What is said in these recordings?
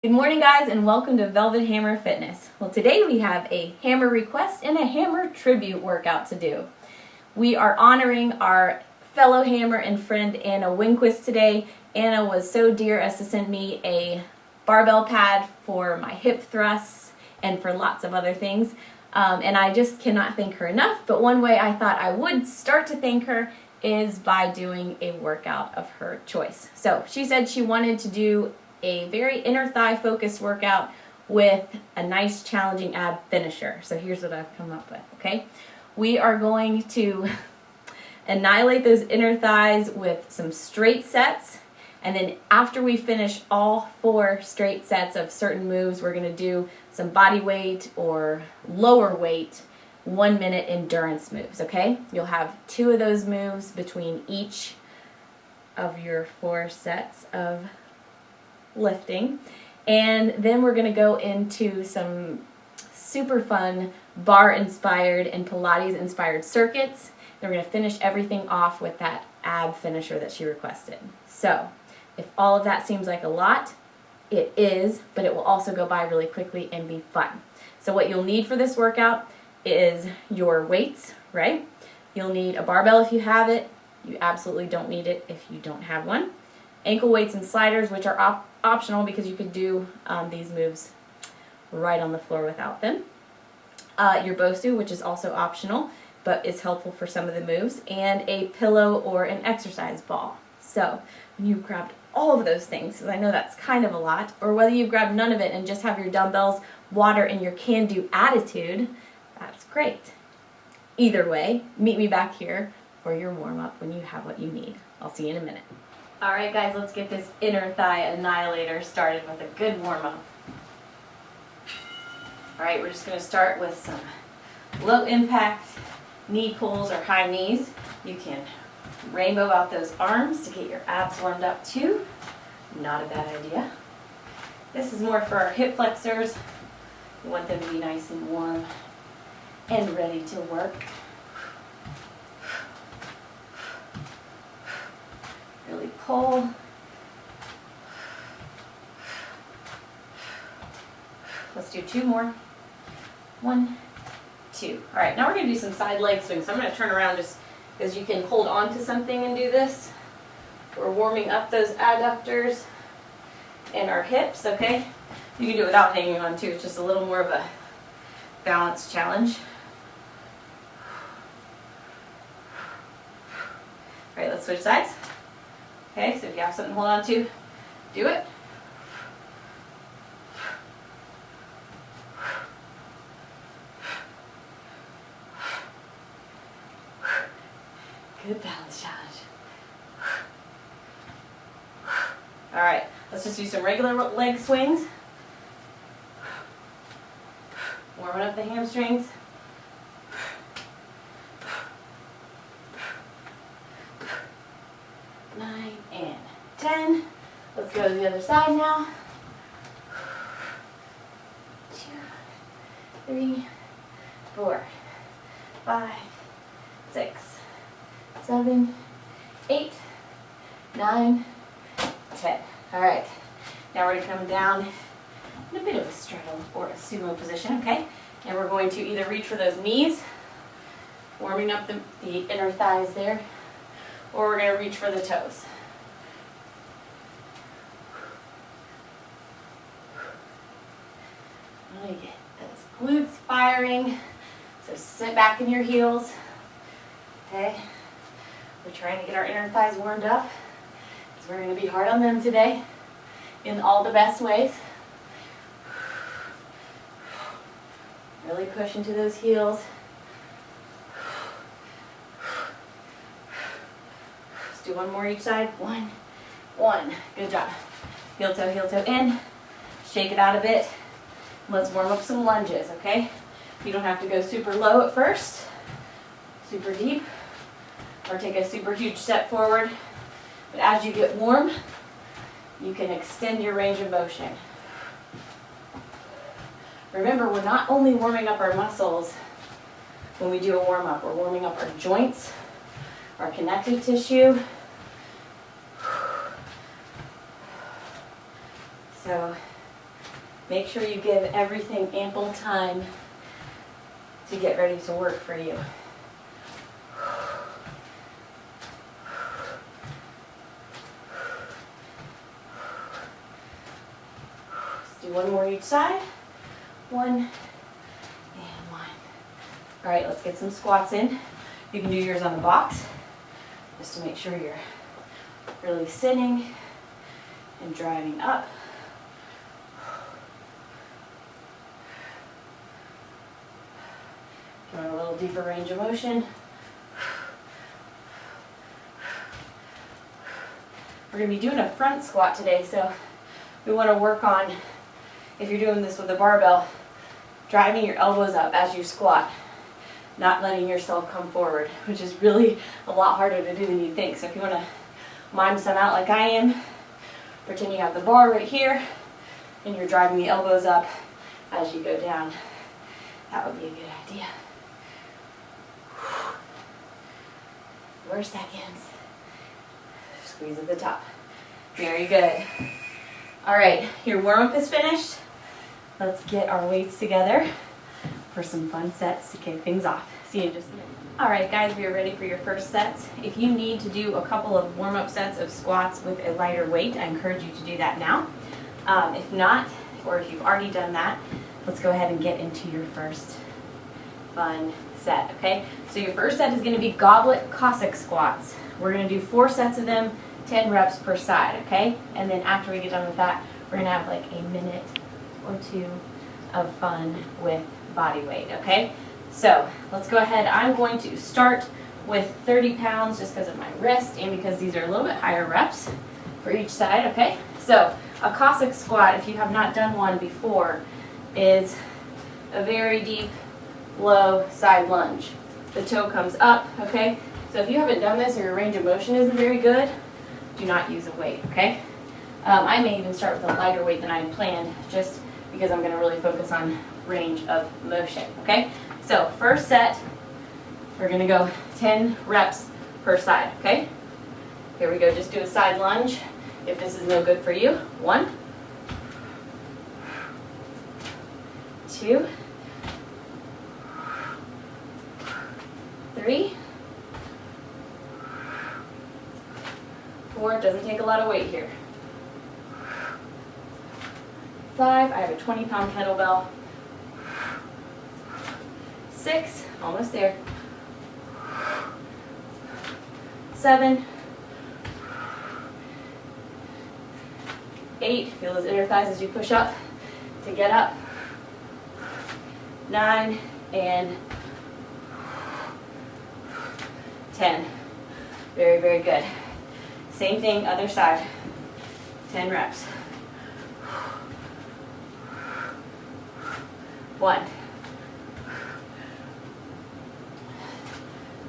Good morning, guys, and welcome to Velvet Hammer Fitness. Well, today we have a hammer request and a hammer tribute workout to do. We are honoring our fellow hammer and friend Anna Winquist today. Anna was so dear as to send me a barbell pad for my hip thrusts and for lots of other things. And I just cannot thank her enough, but one way I thought I would start to thank her is by doing a workout of her choice. So she said she wanted to do a very inner thigh focused workout with a nice challenging ab finisher. So here's what I've come up with, okay? We are going to annihilate those inner thighs with some straight sets, and then after we finish all 4 straight sets of certain moves, we're gonna do some body weight or lower weight 1-minute endurance moves, okay? You'll have 2 of those moves between each of your 4 sets of lifting, and then we're going to go into some super fun barre inspired and Pilates inspired circuits. Then we're going to finish everything off with that ab finisher that she requested. So if all of that seems like a lot, it is, but it will also go by really quickly and be fun. So what you'll need for this workout is your weights, right? You'll need a barbell if you have it. You absolutely don't need it if you don't have one. Ankle weights and sliders, which are optional because you could do these moves right on the floor without them. Your Bosu, which is also optional, but is helpful for some of the moves, and a pillow or an exercise ball. So when you've grabbed all of those things, because I know that's kind of a lot, or whether you've grabbed none of it and just have your dumbbells, water, and your can-do attitude, that's great. Either way, meet me back here for your warm-up when you have what you need. I'll see you in a minute. All right, guys, let's get this inner thigh annihilator started with a good warm-up. All right, we're just going to start with some low impact knee pulls or high knees. You can rainbow out those arms to get your abs warmed up too. Not a bad idea. This is more for our hip flexors. We want them to be nice and warm and ready to work. Really pull. Let's do 2 more. 1, 2. All right, now we're going to do some side leg swings. So I'm going to turn around just because you can hold on to something and do this. We're warming up those adductors and our hips, okay? You can do it without hanging on too. It's just a little more of a balance challenge. All right, let's switch sides. Okay, so if you have something to hold on to, do it. Good balance challenge. All right, let's just do some regular leg swings. Warming up the hamstrings. 9 and 10. Let's go to the other side now. 2, 3, 4, 5, 6, 7, 8, 9, 10. All right. Now we're going to come down in a bit of a straddle or a sumo position, okay? And we're going to either reach for those knees, warming up the inner thighs there, or we're going to reach for the toes. I'm going to get those glutes firing. So sit back in your heels. Okay? We're trying to get our inner thighs warmed up because we're going to be hard on them today in all the best ways. Really push into those heels. Do 1 more each side. 1, 1. Good job. Heel toe in. Shake it out a bit. Let's warm up some lunges, okay? You don't have to go super low at first, super deep, or take a super huge step forward. But as you get warm, you can extend your range of motion. Remember, we're not only warming up our muscles when we do a warm-up, we're warming up our joints, our connective tissue. So Make sure you give everything ample time to get ready to work for you. Let's do one more each side. 1 and 1. All right, let's get some squats in. You can do yours on the box, just to make sure you're really sitting and driving up. Going a little deeper range of motion. We're going to be doing a front squat today, so we want to work on, if you're doing this with a barbell, driving your elbows up as you squat, not letting yourself come forward, which is really a lot harder to do than you think. So if you want to mime some out like I am, pretend you have the bar right here, and you're driving the elbows up as you go down. That would be a good idea. 4 seconds. Squeeze at the top. Very good. All right, your warm-up is finished. Let's get our weights together for some fun sets to kick things off. See you in just a minute. All right, guys, we are ready for your first sets. If you need to do a couple of warm-up sets of squats with a lighter weight, I encourage you to do that now. If not, or if you've already done that, let's go ahead and get into your first fun set, okay? So your first set is going to be Goblet Cossack Squats. We're going to do 4 sets of them, 10 reps per side, okay? And then after we get done with that, we're going to have like a minute or 2 of fun with body weight, okay? So let's go ahead. I'm going to start with 30 pounds just because of my wrist and because these are a little bit higher reps for each side, okay? So a Cossack squat, if you have not done one before, is a very deep, low side lunge. The toe comes up, okay? So if you haven't done this or your range of motion isn't very good, do not use a weight, okay? I may even start with a lighter weight than I had planned, just because I'm going to really focus on range of motion, okay? So first set, we're going to go 10 reps per side, okay? Here we go, just do a side lunge. If this is no good for you, 1, 2, 3, 4, it doesn't take a lot of weight here. 5, I have a 20-pound kettlebell. 6, almost there. 7, 8, feel those inner thighs as you push up to get up. 9, and 10. Very, very good. Same thing, other side. 10 reps. 1,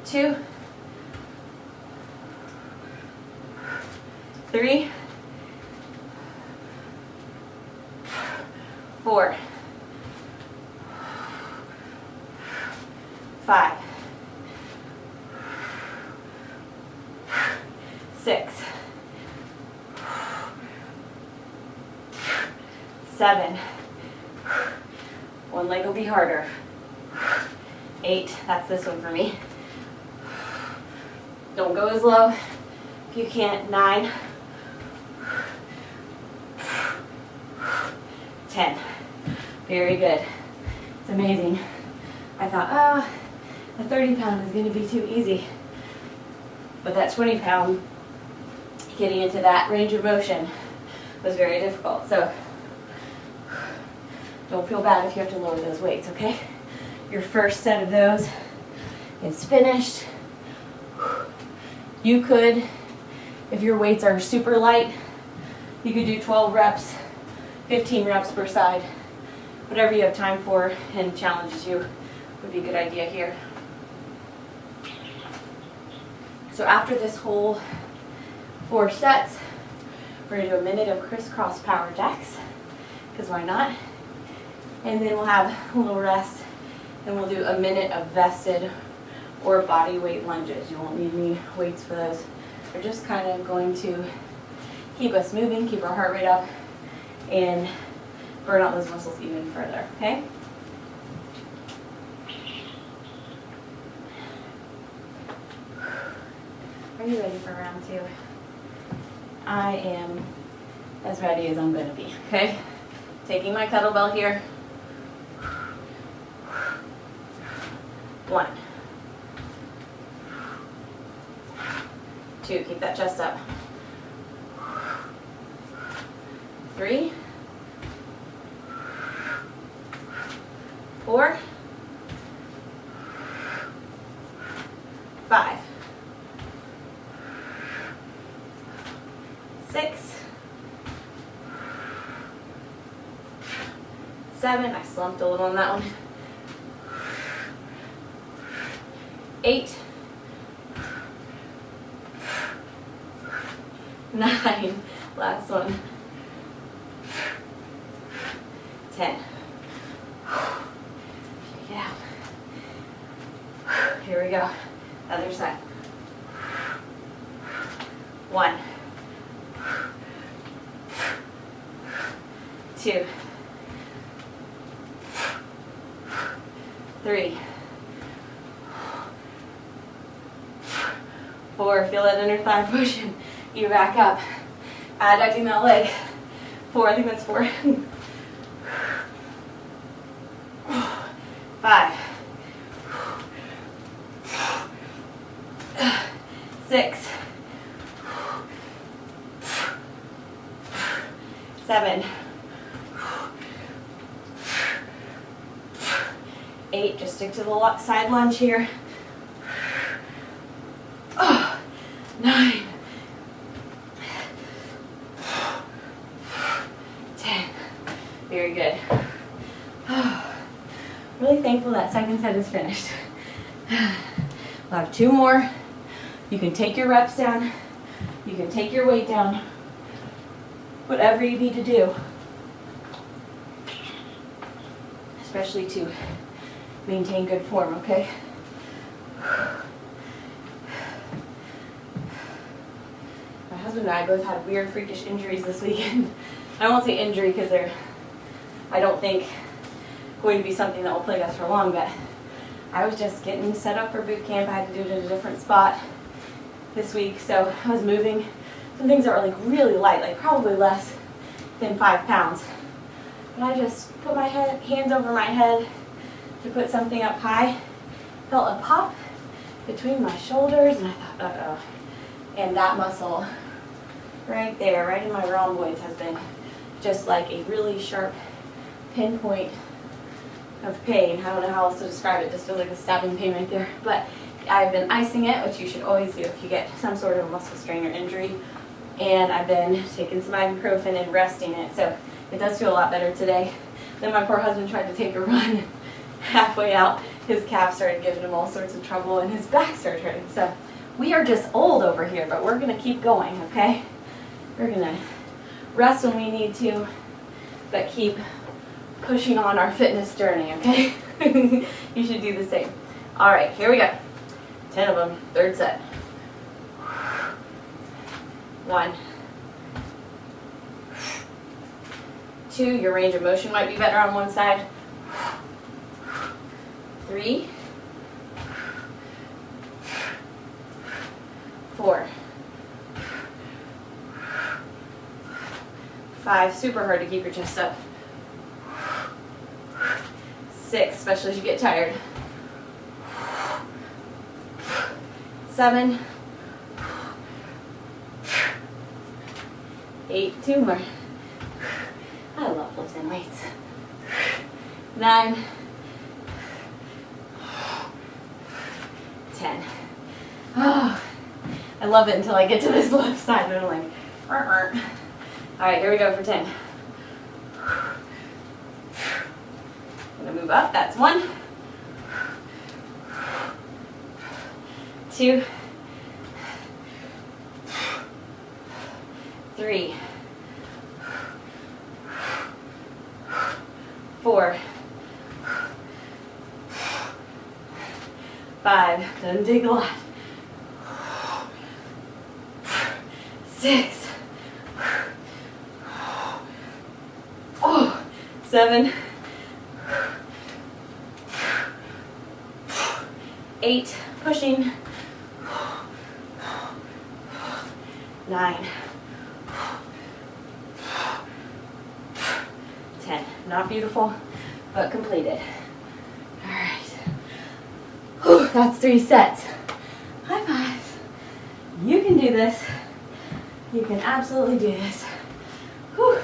2, 3, 4, 5, 6, 7, one leg will be harder. 8, that's this one for me. Don't go as low if you can't. 9, 10. Very good. It's amazing. I thought, a 30-pound is going to be too easy. But that 20-pound, getting into that range of motion was very difficult. So don't feel bad if you have to lower those weights, okay? Your first set of those is finished. You could, if your weights are super light, you could do 12 reps, 15 reps per side. Whatever you have time for and challenges you would be a good idea here. So after this whole 4 sets, we're going to do a minute of crisscross power jacks, because why not? And then we'll have a little rest, and we'll do a minute of vested or body weight lunges. You won't need any weights for those. They're just kind of going to keep us moving, keep our heart rate up, and burn out those muscles even further, okay? Are you ready for round 2? I am as ready as I'm going to be, okay? Taking my kettlebell here. 1. 2, keep that chest up. 3. 4. 5. 6. 7. I slumped a little on that one. 8. 9. Last one. 10. Shake it out. Here we go. Other side. 1. 2. 3. 4. Feel that inner thigh pushing you back up. Adducting that leg. 4. I think that's 4. 5. 6. 7. 8. Just stick to the side lunge here. 9. 10. Very good. Really thankful that second set is finished. We'll have 2 more. You can take your reps down. You can take your weight down. Whatever you need to do. Especially to maintain good form, okay? My husband and I both had weird, freakish injuries this weekend. I won't say injury because they're, I don't think, going to be something that will plague us for long, but I was just getting set up for boot camp. I had to do it in a different spot this week, so I was moving some things that were like really light, like probably less than 5 pounds. But I just put my hands over my head to put something up high, felt a pop between my shoulders, and I thought, uh-oh. And that muscle right there, right in my rhomboids, has been just like a really sharp pinpoint of pain. I don't know how else to describe it, just feels like a stabbing pain right there. But I've been icing it, which you should always do if you get some sort of muscle strain or injury. And I've been taking some ibuprofen and resting it, so it does feel a lot better today. Then my poor husband tried to take a run. Halfway out, his calf started giving him all sorts of trouble and his back started hurting. So we are just old over here, but we're going to keep going, okay? We're going to rest when we need to, but keep pushing on our fitness journey, okay? You should do the same. All right, here we go. 10 of them, third set. 1. 2, your range of motion might be better on one side. 3. 4. 5, super hard to keep your chest up. 6, especially as you get tired. 7. 8, 2 more. I love lifting weights. 9. 10. Oh, I love it until I get to this left side and I'm like, all right, here we go for 10. I'm gonna move up, that's 1. 2. 3. 4. 5. Doesn't take a lot. 6. 7, 8, pushing, 9, 10. Not beautiful, but completed. All right. Whew, that's 3 sets. High five. You can do this. You can absolutely do this. Whew.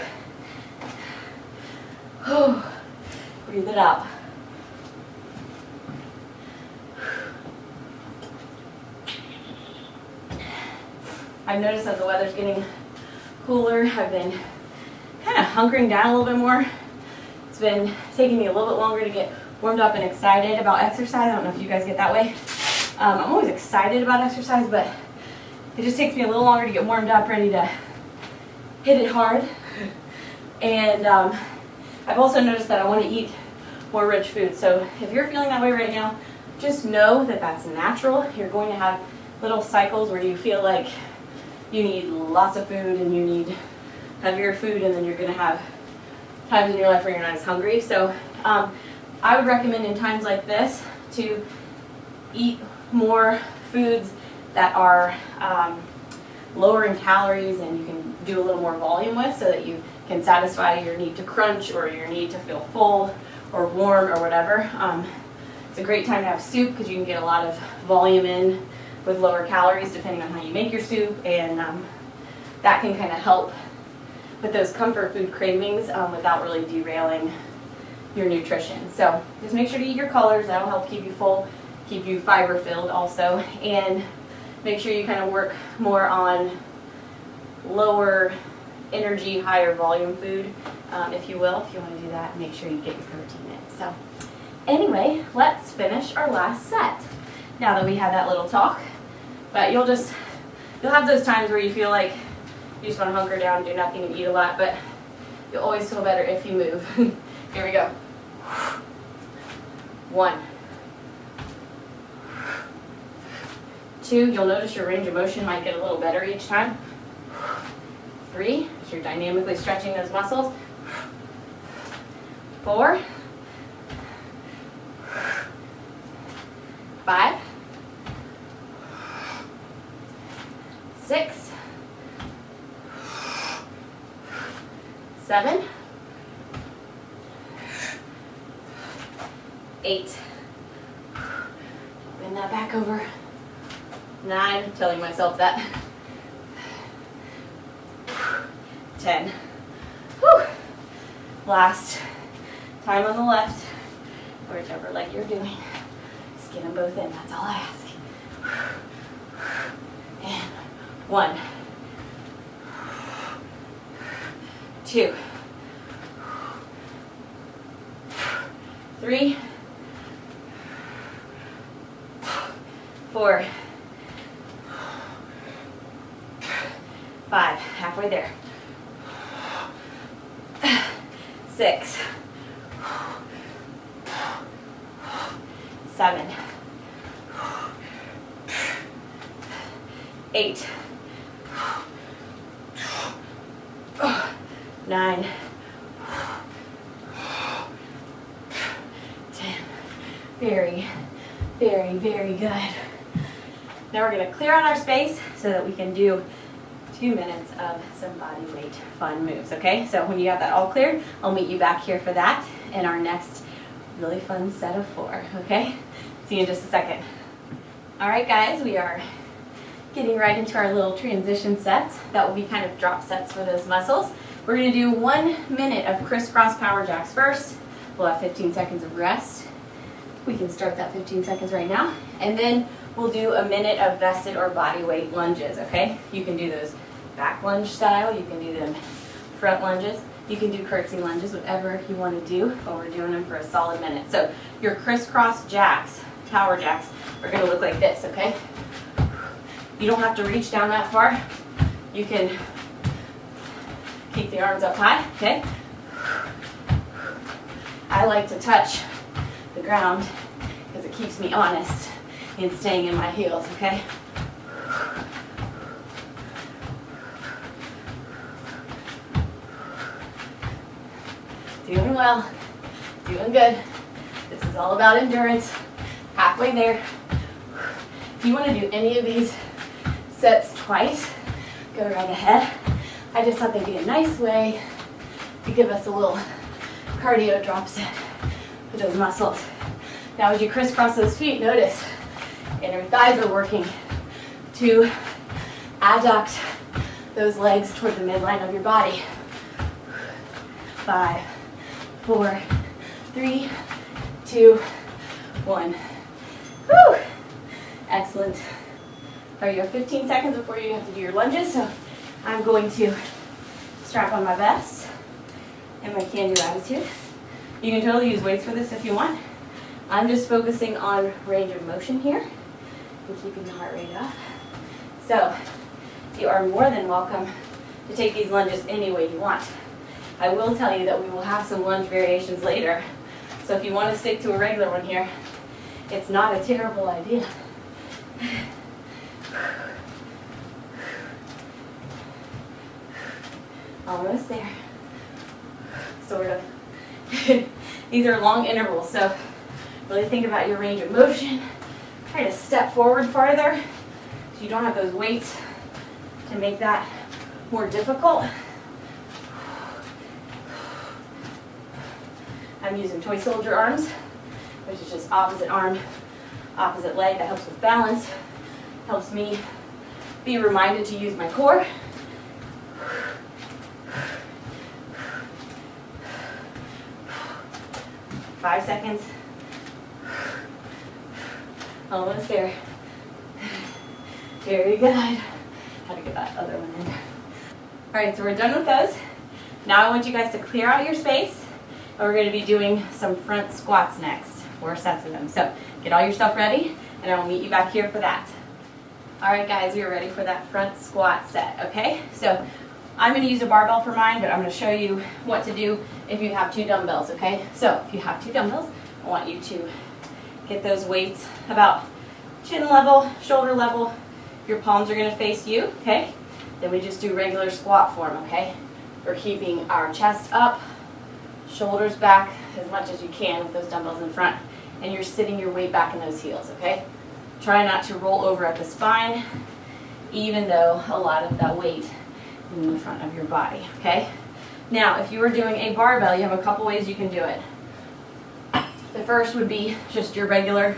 Whew. Breathe it out. I've noticed as the weather's getting cooler, I've been kind of hunkering down a little bit more. It's been taking me a little bit longer to get warmed up and excited about exercise. I don't know if you guys get that way. I'm always excited about exercise, but it just takes me a little longer to get warmed up, ready to hit it hard. And I've also noticed that I want to eat more rich food. So if you're feeling that way right now, just know that that's natural. You're going to have little cycles where you feel like you need lots of food and you need heavier food, and then you're going to have times in your life where you're not as hungry. So I would recommend in times like this to eat more foods that are lower in calories and you can do a little more volume with, so that you can satisfy your need to crunch or your need to feel full or warm or whatever. It's a great time to have soup because you can get a lot of volume in with lower calories depending on how you make your soup, and that can kind of help with those comfort food cravings without really derailing your nutrition. So just make sure to eat your colors. That'll help keep you full, keep you fiber filled also, and make sure you kind of work more on lower energy, higher volume food, if you will. If you want to do that, make sure you get your protein in. So anyway, let's finish our last set now that we had that little talk. But you'll have those times where you feel like you just want to hunker down, do nothing, and eat a lot, but you'll always feel better if you move. Here we go. 1, 2, you'll notice your range of motion might get a little better each time. 3, as you're dynamically stretching those muscles. 4, 5, 6, 7, 8. Bend that back over. 9, telling myself that. 10. Whew. Last time on the left, or whichever leg you're doing. Just get them both in, that's all I ask. And 1, 2, 3, 4, 5, halfway there. 6, 7, 8, 9, 10. Very, very, very good. Now we're going to clear out our space so that we can do 2 minutes of some body weight fun moves, okay? So when you have that all cleared, I'll meet you back here for that in our next really fun set of 4, okay? See you in just a second. All right, guys, we are getting right into our little transition sets. That will be kind of drop sets for those muscles. We're going to do 1 minute of crisscross power jacks first. We'll have 15 seconds of rest. We can start that 15 seconds right now. And then we'll do a minute of vested or body weight lunges, okay? You can do those back lunge style. You can do them front lunges. You can do curtsy lunges, whatever you want to do, but we're doing them for a solid minute. So your crisscross jacks, power jacks, are going to look like this, okay? You don't have to reach down that far. You can keep the arms up high, okay? I like to touch the ground because it keeps me honest in staying in my heels, okay? Doing well. Doing good. This is all about endurance. Halfway there. If you want to do any of these sets twice, go right ahead. I just thought they'd be a nice way to give us a little cardio drop set for those muscles. Now as you crisscross those feet, notice inner thighs are working to adduct those legs toward the midline of your body. 5, 4, 3, 2, 1. Woo! Excellent. All right, you have 15 seconds before you have to do your lunges, so I'm going to strap on my vest and my can-do attitude. You can totally use weights for this if you want. I'm just focusing on range of motion here and keeping the heart rate up. So you are more than welcome to take these lunges any way you want. I will tell you that we will have some lunge variations later. So if you want to stick to a regular one here, it's not a terrible idea. Almost there. Sort of. These are long intervals, so really think about your range of motion. Try to step forward farther so you don't have those weights to make that more difficult. I'm using toy soldier arms, which is just opposite arm, opposite leg. That helps with balance, helps me be reminded to use my core. Five seconds. Almost there. Very good. How to get that other one in. All right, so we're done with those. Now I want you guys to clear out your space, and we're going to be doing some front squats next, 4 sets of them. So get all your stuff ready, and I will meet you back here for that. All right, guys, we are ready for that front squat set, okay? So I'm going to use a barbell for mine, but I'm going to show you what to do if you have 2 dumbbells, okay? So if you have 2 dumbbells, I want you to get those weights about chin level, shoulder level. Your palms are going to face you, okay? Then we just do regular squat form, okay? We're keeping our chest up, shoulders back as much as you can with those dumbbells in front, and you're sitting your weight back in those heels, okay? Try not to roll over at the spine, even though a lot of that weight is in the front of your body, okay? Now, if you were doing a barbell, you have a couple ways you can do it. The first would be just your regular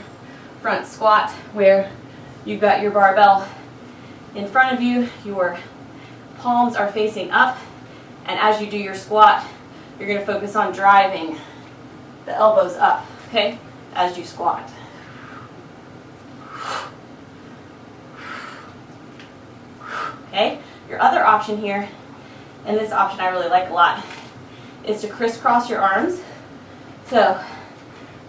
front squat, where you've got your barbell in front of you, your palms are facing up, and as you do your squat, you're going to focus on driving the elbows up, okay, as you squat. Okay, your other option here, and this option I really like a lot, is to crisscross your arms. So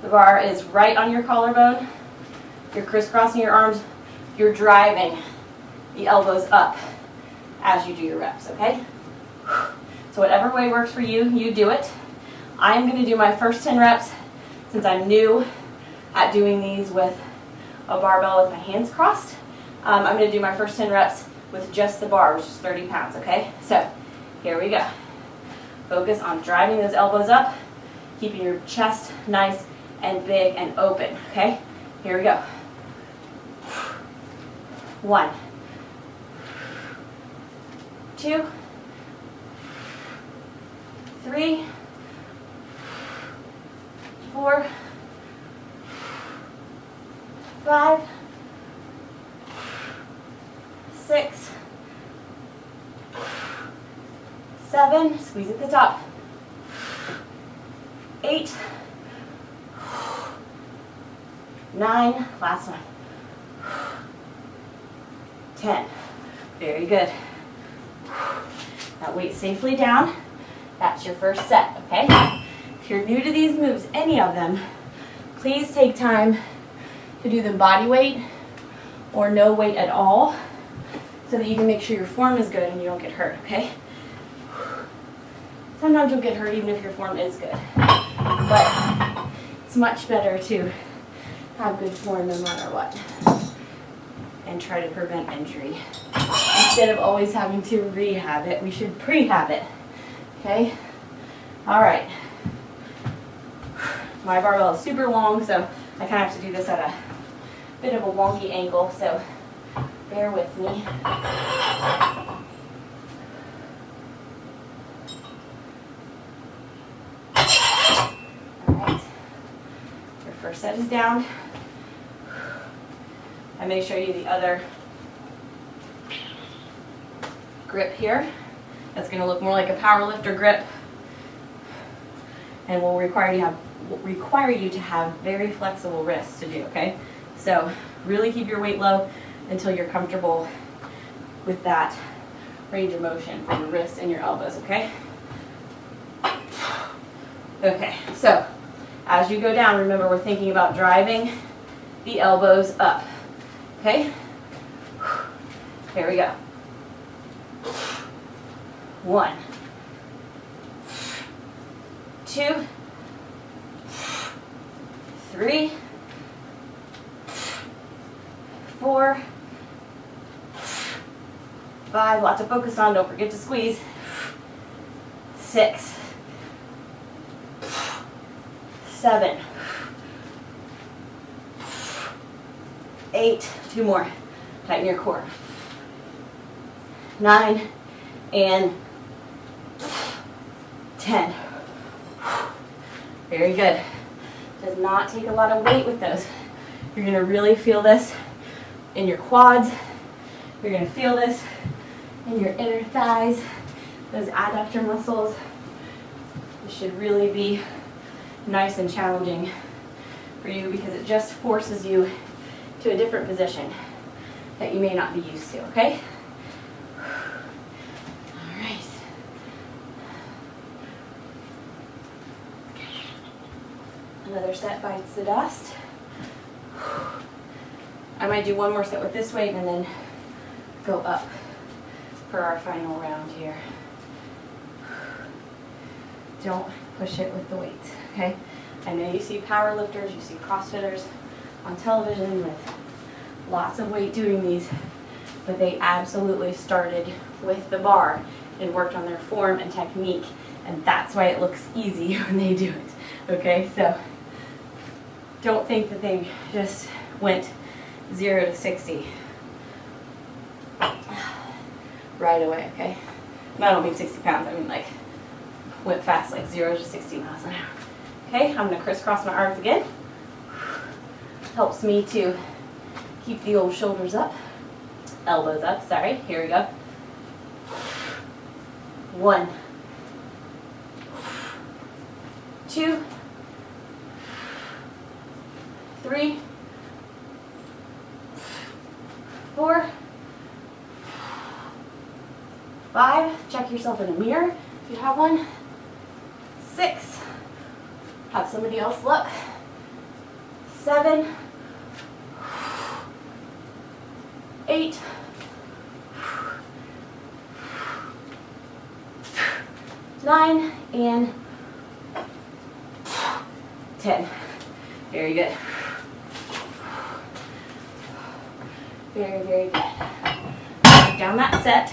the bar is right on your collarbone, you're crisscrossing your arms, you're driving the elbows up as you do your reps, okay? So whatever way works for you, you do it. I'm going to do my first 10 reps, since I'm new at doing these with a barbell with my hands crossed. I'm going to do my first 10 reps with just the bar, which is 30 pounds, okay? So here we go. Focus on driving those elbows up, keeping your chest nice and big and open, okay? Here we go. 1, 2, 3, 4, 5, 6, 7, squeeze at the top, 8, 9, last one, 10. Very good. Now weight safely down. That's your first set, okay? If you're new to these moves, any of them, please take time to do them body weight or no weight at all, so that you can make sure your form is good and you don't get hurt, okay? Sometimes you'll get hurt even if your form is good, but it's much better to have good form no matter what and try to prevent injury. Instead of always having to rehab it, we should prehab it, okay? All right, My barbell is super long, so I kind of have to do this at a bit of a wonky angle, so bear with me. Alright, your first set is down. I may show you the other grip here. That's going to look more like a power lifter grip and will require you to have very flexible wrists to do, okay? So really keep your weight low until you're comfortable with that range of motion for your wrists and your elbows, okay? Okay, so as you go down, remember we're thinking about driving the elbows up, okay? Here we go. 1, 2, 3, 4, 5, lots to focus on, don't forget to squeeze. 6, 7, 8, 2 more, tighten your core. 9 and 10. Very good. Does not take a lot of weight with those. You're going to really feel this in your quads. You're going to feel this in your inner thighs, those adductor muscles. This should really be nice and challenging for you because it just forces you to a different position that you may not be used to, okay? All right. Another set bites the dust. I might do one more set with this weight and then go up for our final round here. Don't push it with the weights, okay? I know you see power lifters, you see CrossFitters on television with lots of weight doing these, but they absolutely started with the bar and worked on their form and technique, and that's why it looks easy when they do it, okay? So don't think that they just went 0 to 60 right away, okay? And I don't mean 60 pounds, I mean like went fast, like 0 to 60 miles an hour. Okay, I'm gonna crisscross my arms again. Helps me to keep the old shoulders up, elbows up, sorry, here we go. 1, 2, 3, 4, 5, check yourself in a mirror if you have one. 6, have somebody else look. 7, 8, 9, and 10. Very good. Very, very good. Break down that set.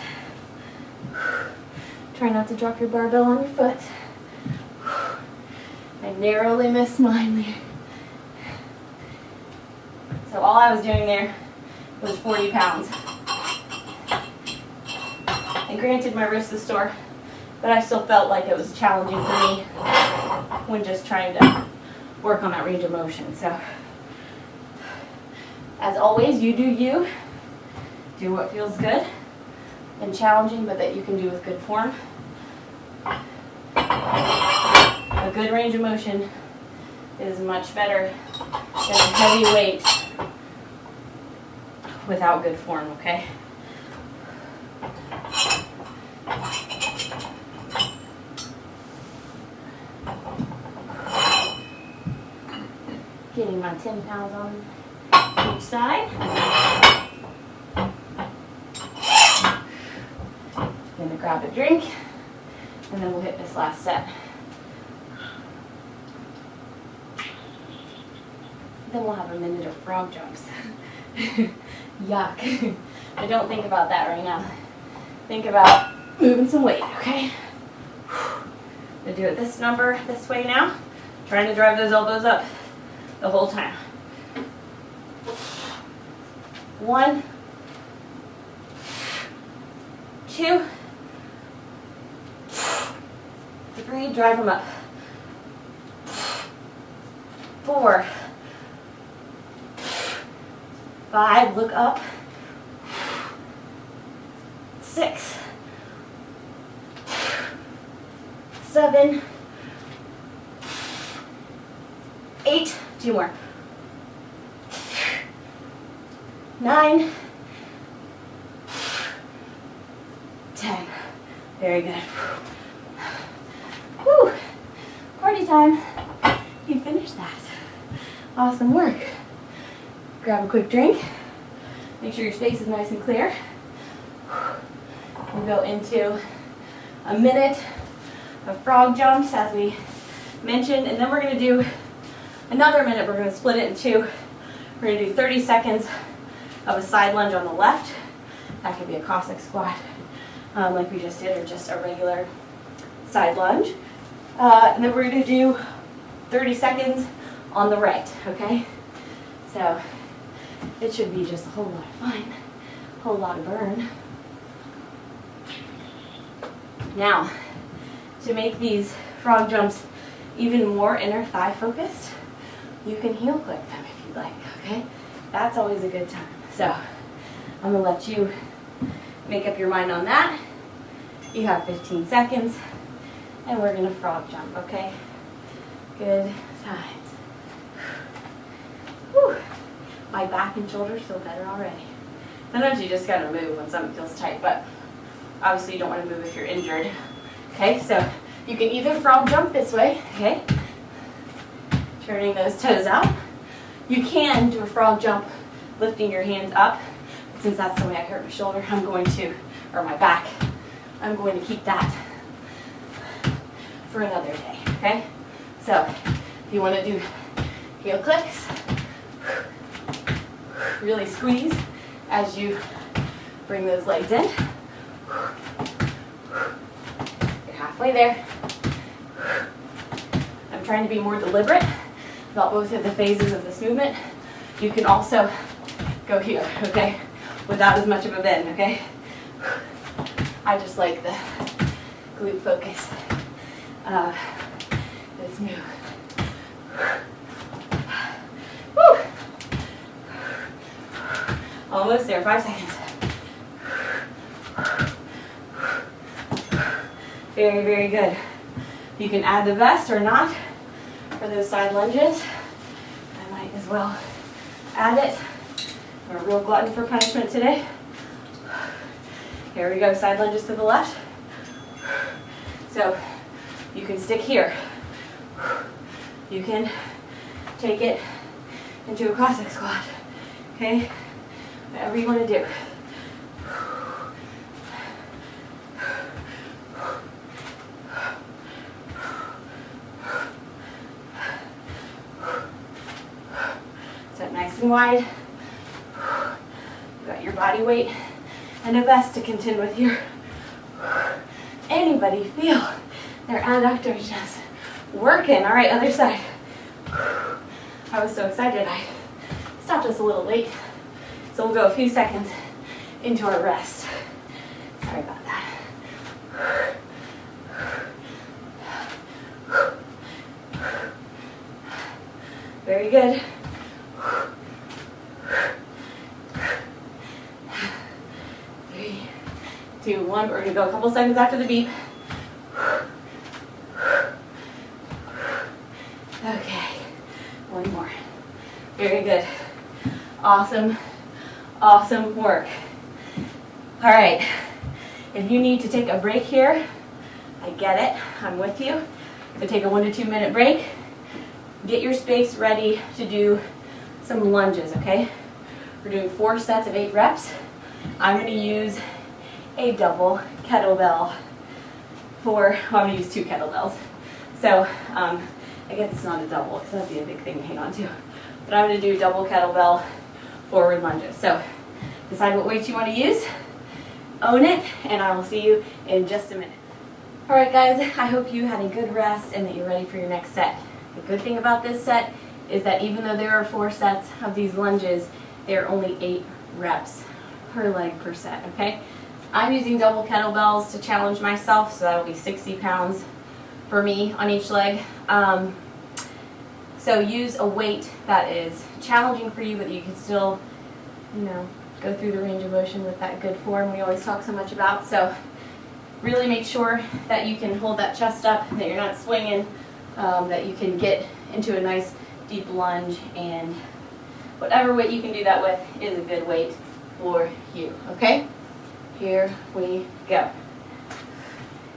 Try not to drop your barbell on your foot. I narrowly missed mine there. So all I was doing there was 40 pounds. And granted, my wrist is sore, but I still felt like it was challenging for me when just trying to work on that range of motion. So, as always, you do you. Do what feels good and challenging, but that you can do with good form. A good range of motion is much better than a heavy weight without good form, okay? Getting my 10 pounds on each side. Gonna grab a drink, and then we'll hit this last set. Then we'll have a minute of frog jumps. Yuck. But don't think about that right now. Think about moving some weight, okay? I'm gonna do it this way now. Trying to drive those elbows up the whole time. 1, 2, 3, drive them up. 4, 5, look up. 6, 7, 8, 2 more. 9, 10. Very good. Whew. Party time. You finished that. Awesome work. Grab a quick drink. Make sure your space is nice and clear. We'll go into a minute of frog jumps as we mentioned, and then we're going to do another minute. We're going to split it in two. We're going to do 30 seconds of a side lunge on the left. That could be a Cossack squat like we just did, or just a regular side lunge. And then we're going to do 30 seconds on the right, okay? So it should be just a whole lot of fun, a whole lot of burn. Now, to make these frog jumps even more inner thigh focused, you can heel click them if you'd like, okay? That's always a good time. So I'm gonna let you make up your mind on that. You have 15 seconds, and we're gonna frog jump, okay? Good times. Whew. My back and shoulders feel better already. Sometimes you just gotta move when something feels tight, but obviously you don't want to move if you're injured. Okay, so you can either frog jump this way, okay? Turning those toes out. You can do a frog jump lifting your hands up. But since that's the way I hurt my shoulder, I'm going to, or my back, I'm going to keep that for another day, okay? So if you want to do heel clicks, really squeeze as you bring those legs in. You're halfway there. I'm trying to be more deliberate about both of the phases of this movement. You can also go here, okay, without as much of a bend, okay? I just like the glute focus of this move. Woo! Almost there, 5 seconds. Very, very good. You can add the vest or not for those side lunges. I might as well add it. I'm a real glutton for punishment today. Here we go, side lunges to the left. So you can stick here. You can take it into a Cossack squat. Okay? Whatever you want to do. Set nice and wide. You got your body weight and a vest to contend with here. Anybody feel their adductor just working? All right, other side. I was so excited I stopped us a little late. So we'll go a few seconds into our rest. Sorry about that. Very good. 3, 2, 1. We're gonna go a couple seconds after the beep. Okay, one more. Very good. Awesome, awesome work. All right, if you need to take a break here, I get it, I'm with you. So take a 1 to 2 minute break. Get your space ready to do some lunges, okay? We're doing 4 sets of 8 reps. I'm gonna use a double kettlebell I'm gonna use 2 kettlebells. So I guess it's not a double because that'd be a big thing to hang on to. But I'm gonna do double kettlebell forward lunges. So decide what weights you wanna use, own it, and I will see you in just a minute. All right guys, I hope you had a good rest and that you're ready for your next set. The good thing about this set is that even though there are 4 sets of these lunges, there are only 8 reps per leg per set, okay? I'm using double kettlebells to challenge myself, so that'll be 60 pounds for me on each leg. So use a weight that is challenging for you, but you can still, you know, go through the range of motion with that good form we always talk so much about. So really make sure that you can hold that chest up, that you're not swinging, that you can get into a nice deep lunge, and whatever weight you can do that with is a good weight for you, okay? Here we go.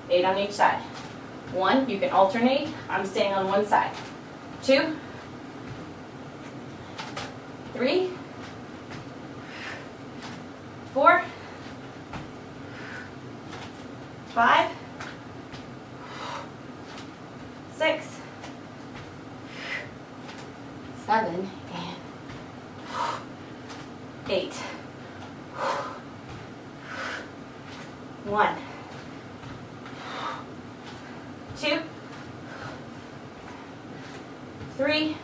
8 on each side. 1, you can alternate. I'm staying on one side. 2, 3, 4, 5, 6, 7, and 8. 1, 2, 3,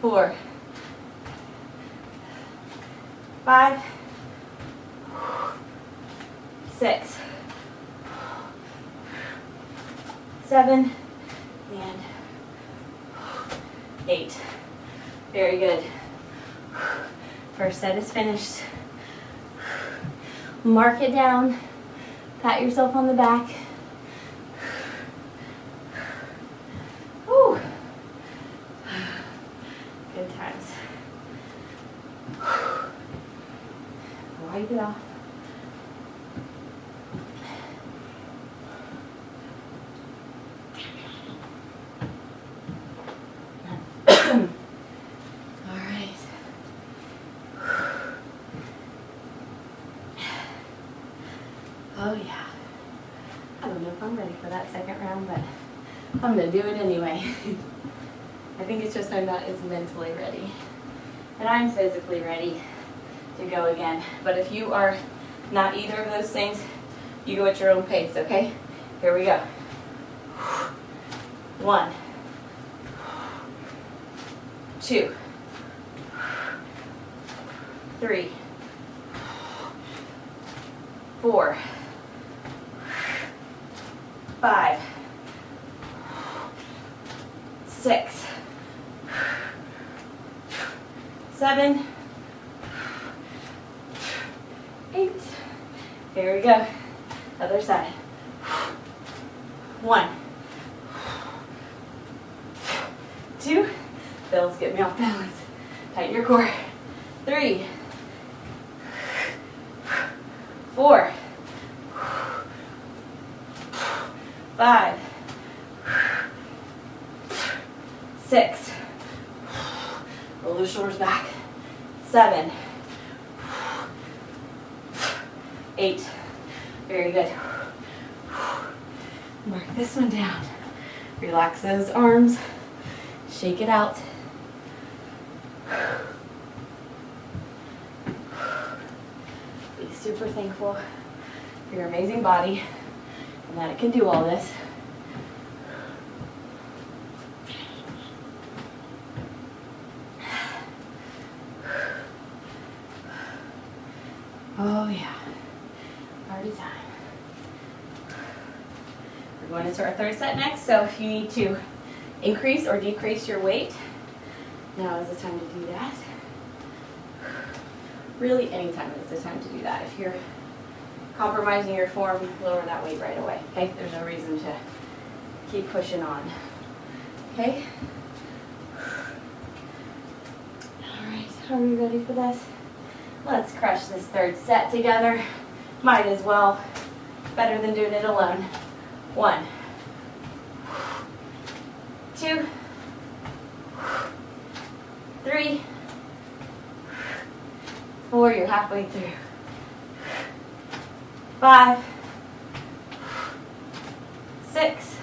4, 5, 6, 7, and 8. Very good. First set is finished. Mark it down. Pat yourself on the back. Whew. Good times. Wipe it off. All right. Oh yeah. I don't know if I'm ready for that second round, but I'm gonna do it anyway. I think it's just I'm not as mentally ready. And I'm physically ready to go again. But if you are not either of those things, you go at your own pace, okay? Here we go. 1, 2, 3, 4, 5, 6, 7, 8. Here we go. Other side. 1, 2. Bills get me off balance. Tighten your core. 3, 4, 5, 6. Roll the shoulders back. 7, 8. Very good. Mark this one down. Relax those arms. Shake it out. Be super thankful for your amazing body and that it can do all this. Oh yeah, party time. We're going into our third set next, so if you need to increase or decrease your weight, now is the time to do that. Really, anytime is the time to do that. If you're compromising your form, lower that weight right away, okay? There's no reason to keep pushing on, okay? All right, are we ready for this? Let's crush this third set together. Might as well. Better than doing it alone. 1, 2, 3, 4, you're halfway through. 5, 6,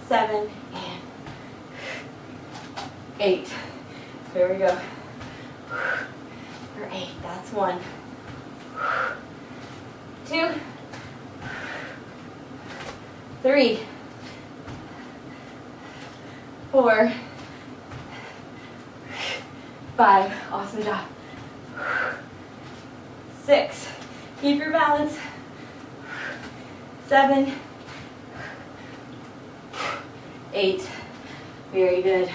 7, and 8. Here we go. For 8, that's 1, 2, 3, 4, 5, awesome job. 6, keep your balance. 7, 8, very good.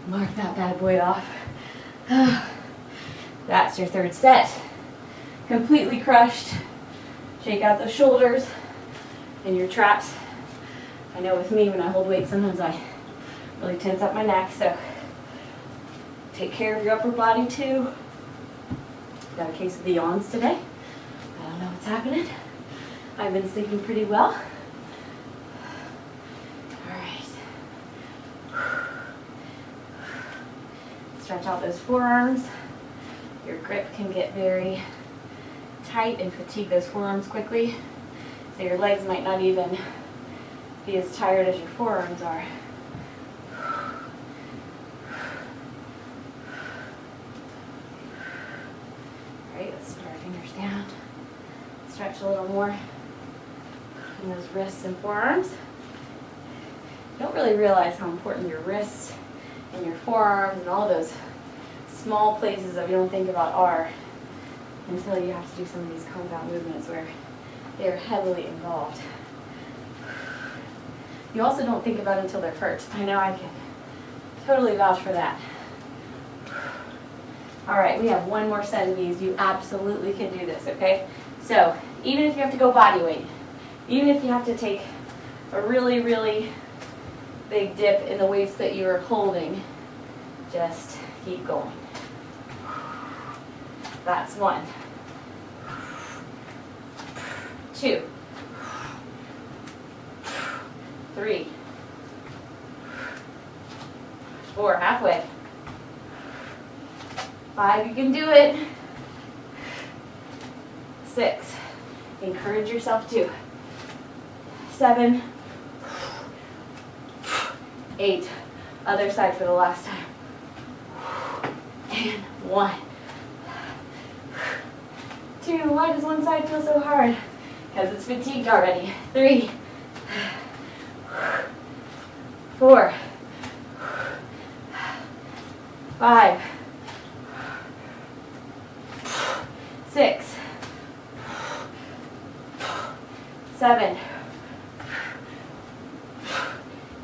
Mark that bad boy off. That's your third set. Completely crushed. Shake out those shoulders and your traps. I know with me, when I hold weight, sometimes I really tense up my neck, so take care of your upper body too. Got a case of the yawns today. I don't know what's happening. I've been sleeping pretty well. All right. Stretch out those forearms. Your grip can get very tight and fatigue those forearms quickly. So your legs might not even be as tired as your forearms are. Great, let's put our fingers down. Stretch a little more in those wrists and forearms. You don't really realize how important your wrists and your forearms and all those small places that we don't think about are until you have to do some of these compound movements where they're heavily involved. You also don't think about it until they're hurt. I know I can totally vouch for that. All right, we have one more set of these. You absolutely can do this, okay? So even if you have to go body weight, even if you have to take a really, really big dip in the weights that you're holding, just keep going. That's 1. 2. 3. 4, halfway. 5, you can do it. 6, encourage yourself to. 7, 8, other side for the last time. And 1. 2, why does one side feel so hard? Because it's fatigued already. 3, 4, 5, 6, 7,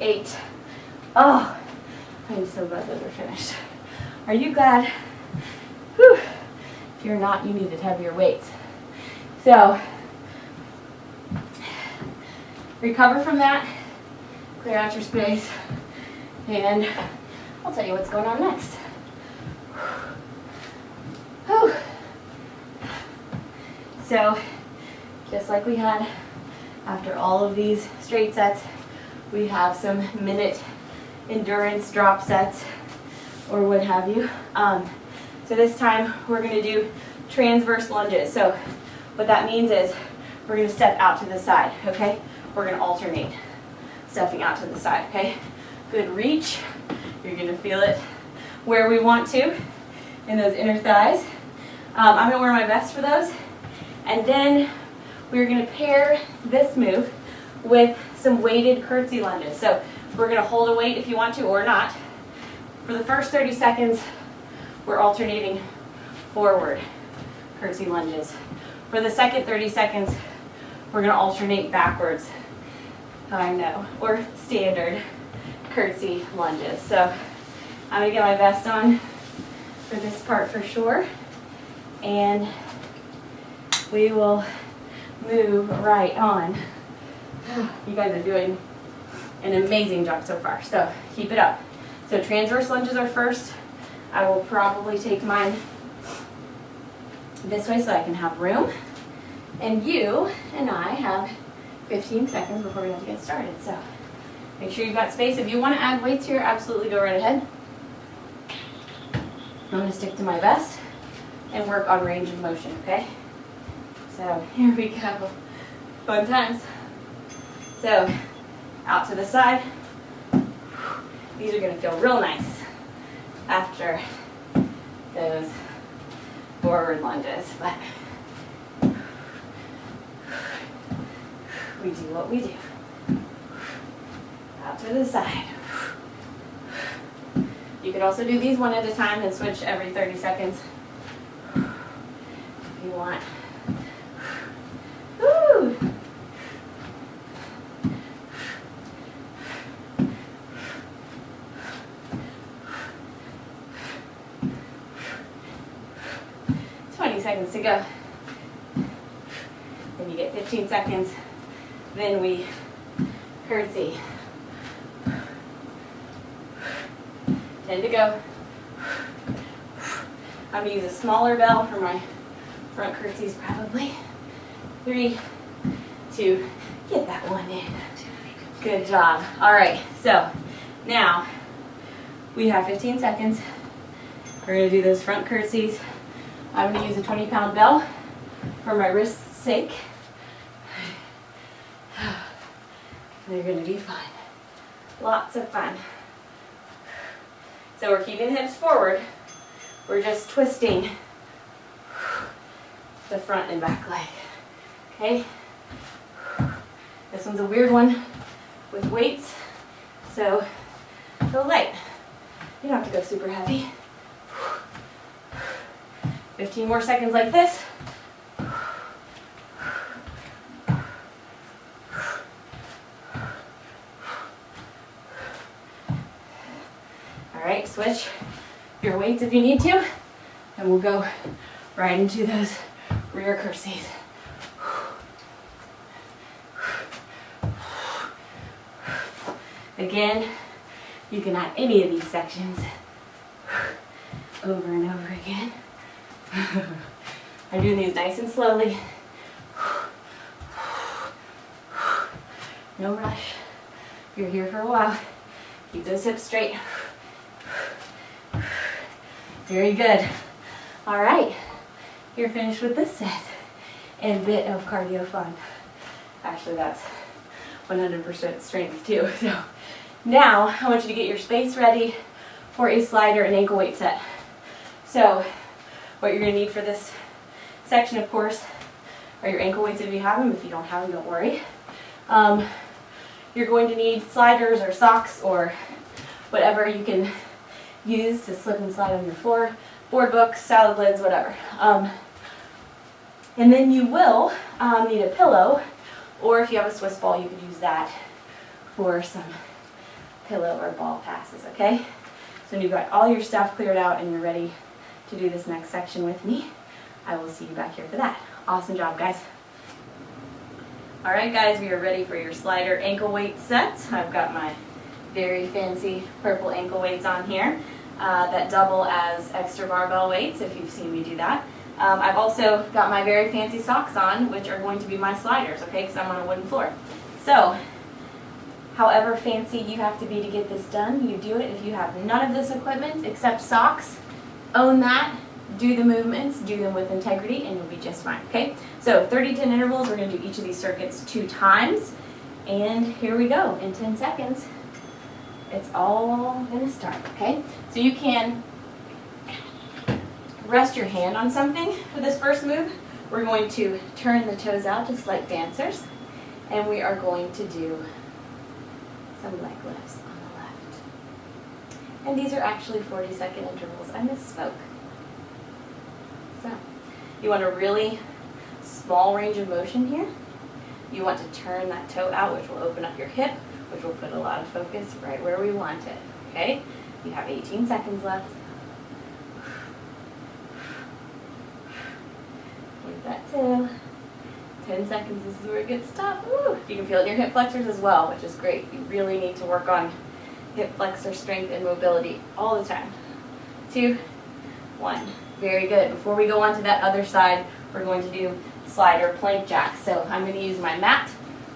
8. Oh, I'm so glad those are finished. Are you glad? Whew. If you're not, you needed heavier weights. So, recover from that, clear out your space, and I'll tell you what's going on next. Whew. So, just like we had after all of these straight sets, we have some minute endurance drop sets or what have you. So this time we're going to do transverse lunges. So what that means is we're going to step out to the side, okay? We're going to alternate stepping out to the side, okay? Good reach. You're going to feel it where we want to in those inner thighs. I'm going to wear my vest for those. And then we're going to pair this move with some weighted curtsy lunges. So we're going to hold a weight if you want to or not. For the first 30 seconds, we're alternating forward curtsy lunges. For the second 30 seconds, we're going to alternate backwards. I know, or standard curtsy lunges. So I'm going to get my vest on for this part for sure. And we will move right on. You guys are doing an amazing job so far, so keep it up. So transverse lunges are first. I will probably take mine this way so I can have room. And you and I have 15 seconds before we have to get started. So make sure you've got space. If you want to add weights here, absolutely go right ahead. I'm going to stick to my vest and work on range of motion, okay? So here we go. Fun times. So out to the side. These are going to feel real nice after those forward lunges, but we do what we do. to the side. You could also do these one at a time and switch every 30 seconds if you want. Woo! Seconds to go. Then you get 15 seconds. Then we curtsy. 10 to go. I'm going to use a smaller bell for my front curtsies probably. 3, 2, get that one in. Good job. All right, so now we have 15 seconds. We're going to do those front curtsies. I'm going to use a 20-pound bell for my wrist's sake. They're going to be fun. Lots of fun. So we're keeping the hips forward. We're just twisting the front and back leg. Okay? This one's a weird one with weights, so go light. You don't have to go super heavy. 15 more seconds like this. All right, switch your weights if you need to, and we'll go right into those rear curtsies. Again, you can add any of these sections over and over again. I'm doing these nice and slowly. No rush. You're here for a while. Keep those hips straight. Very good. All right. You're finished with this set and bit of cardio fun. Actually, that's 100% strength too. So now I want you to get your space ready for a slider and ankle weight set. So what you're going to need for this section, of course, are your ankle weights if you have them. If you don't have them, don't worry. You're going to need sliders or socks or whatever you can use to slip and slide on your floor. Board books, salad lids, whatever. And then you will need a pillow, or if you have a Swiss ball, you could use that for some pillow or ball passes, okay? So when you've got all your stuff cleared out and you're ready to do this next section with me, I will see you back here for that. Awesome job, guys. All right, guys, we are ready for your slider ankle weight set. I've got my very fancy purple ankle weights on here that double as extra barbell weights if you've seen me do that. I've also got my very fancy socks on, which are going to be my sliders, okay, because I'm on a wooden floor. So, however fancy you have to be to get this done, you do it. If you have none of this equipment except socks, own that, do the movements, do them with integrity, and you'll be just fine, okay? So 30-10 intervals, we're going to do each of these circuits 2 times, and here we go. In 10 seconds, it's all going to start, okay? So you can rest your hand on something for this first move. We're going to turn the toes out just like dancers, and we are going to do some leg lifts on the left. And these are actually 40-second intervals. I misspoke. So, you want a really small range of motion here. You want to turn that toe out, which will open up your hip, which will put a lot of focus right where we want it, okay? You have 18 seconds left. Leave that too. 10 seconds, this is where it gets tough. Woo! You can feel it in your hip flexors as well, which is great. You really need to work on hip flexor strength and mobility all the time. 2, 1. Very good. Before we go on to that other side, we're going to do slider plank jack. So I'm going to use my mat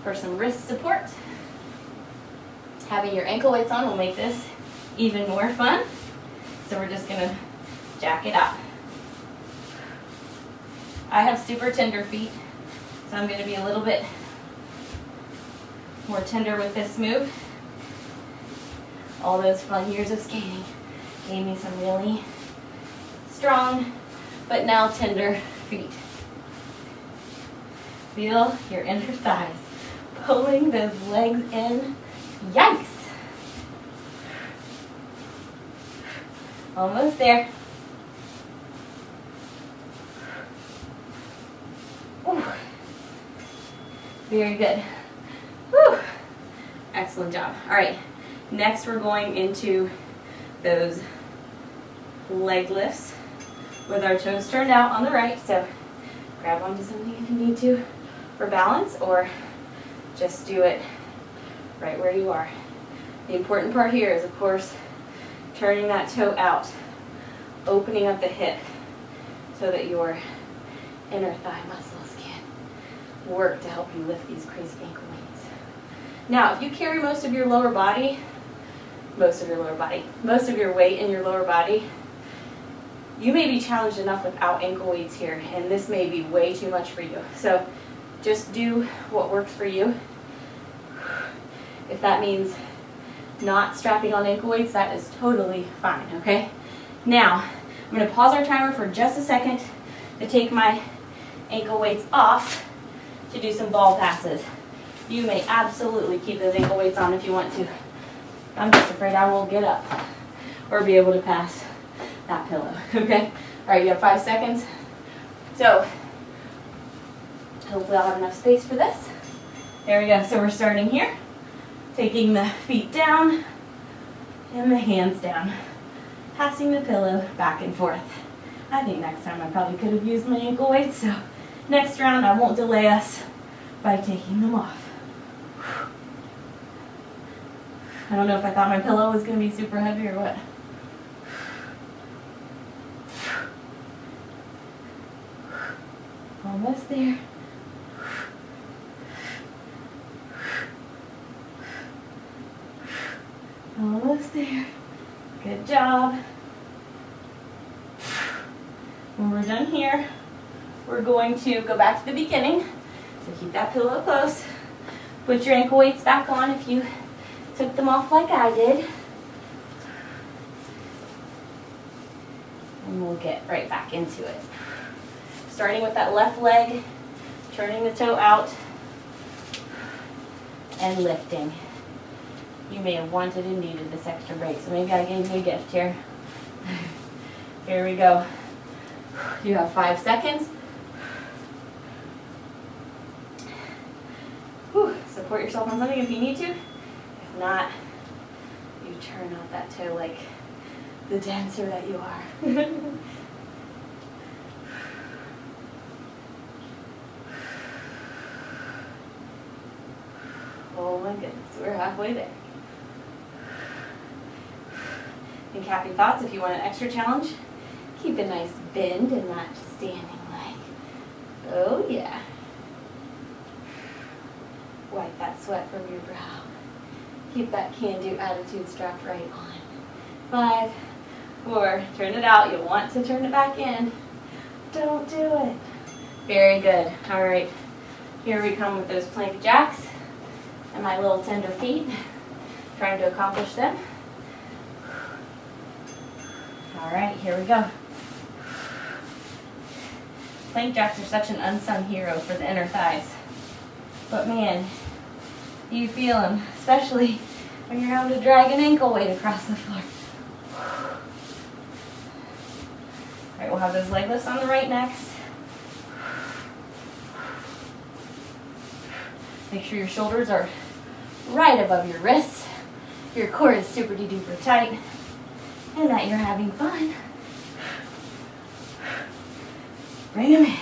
for some wrist support. Having your ankle weights on will make this even more fun. So we're just going to jack it up. I have super tender feet, so I'm going to be a little bit more tender with this move. All those fun years of skating gave me some really strong, but now tender feet. Feel your inner thighs pulling those legs in. Yikes! Almost there. Ooh. Very good. Whew. Excellent job. All right, next we're going into those leg lifts with our toes turned out on the right. So grab onto something if you need to for balance, or just do it right where you are. The important part here is, of course, turning that toe out, opening up the hip so that your inner thigh muscles can work to help you lift these crazy ankle weights. Now, if you carry most of your weight in your lower body, you may be challenged enough without ankle weights here, and this may be way too much for you. So just do what works for you. If that means not strapping on ankle weights, that is totally fine, okay? Now, I'm going to pause our timer for just a second to take my ankle weights off to do some ball passes. You may absolutely keep those ankle weights on if you want to. I'm just afraid I won't get up or be able to pass that pillow, okay? All right, you have 5 seconds. So, hopefully I'll have enough space for this. There we go. So we're starting here, taking the feet down and the hands down, passing the pillow back and forth. I think next time I probably could have used my ankle weights, so next round I won't delay us by taking them off. I don't know if I thought my pillow was going to be super heavy or what. Almost there. Almost there. Good job. When we're done here, we're going to go back to the beginning. So keep that pillow close. Put your ankle weights back on if you took them off like I did. And we'll get right back into it. Starting with that left leg, turning the toe out, and lifting. You may have wanted and needed this extra break, so maybe I gave you a gift here. Here we go. You have 5 seconds. Whew. Support yourself on something if you need to. If not, you turn out that toe like the dancer that you are. Oh my goodness, we're halfway there. Think happy thoughts. If you want an extra challenge, keep a nice bend in that standing leg. Oh yeah. Wipe that sweat from your brow. Keep that can-do attitude strapped right on. 5, 4, turn it out. You'll want to turn it back in. Don't do it. Very good. All right, here we come with those plank jacks and my little tender feet, trying to accomplish them. All right, here we go. Plank jacks are such an unsung hero for the inner thighs. But man, you feel them, especially when you're having to drag an ankle weight across the floor. All right, we'll have those leg lifts on the right next. Make sure your shoulders are right above your wrists. Your core is super duper tight. And that you're having fun. Bring them in.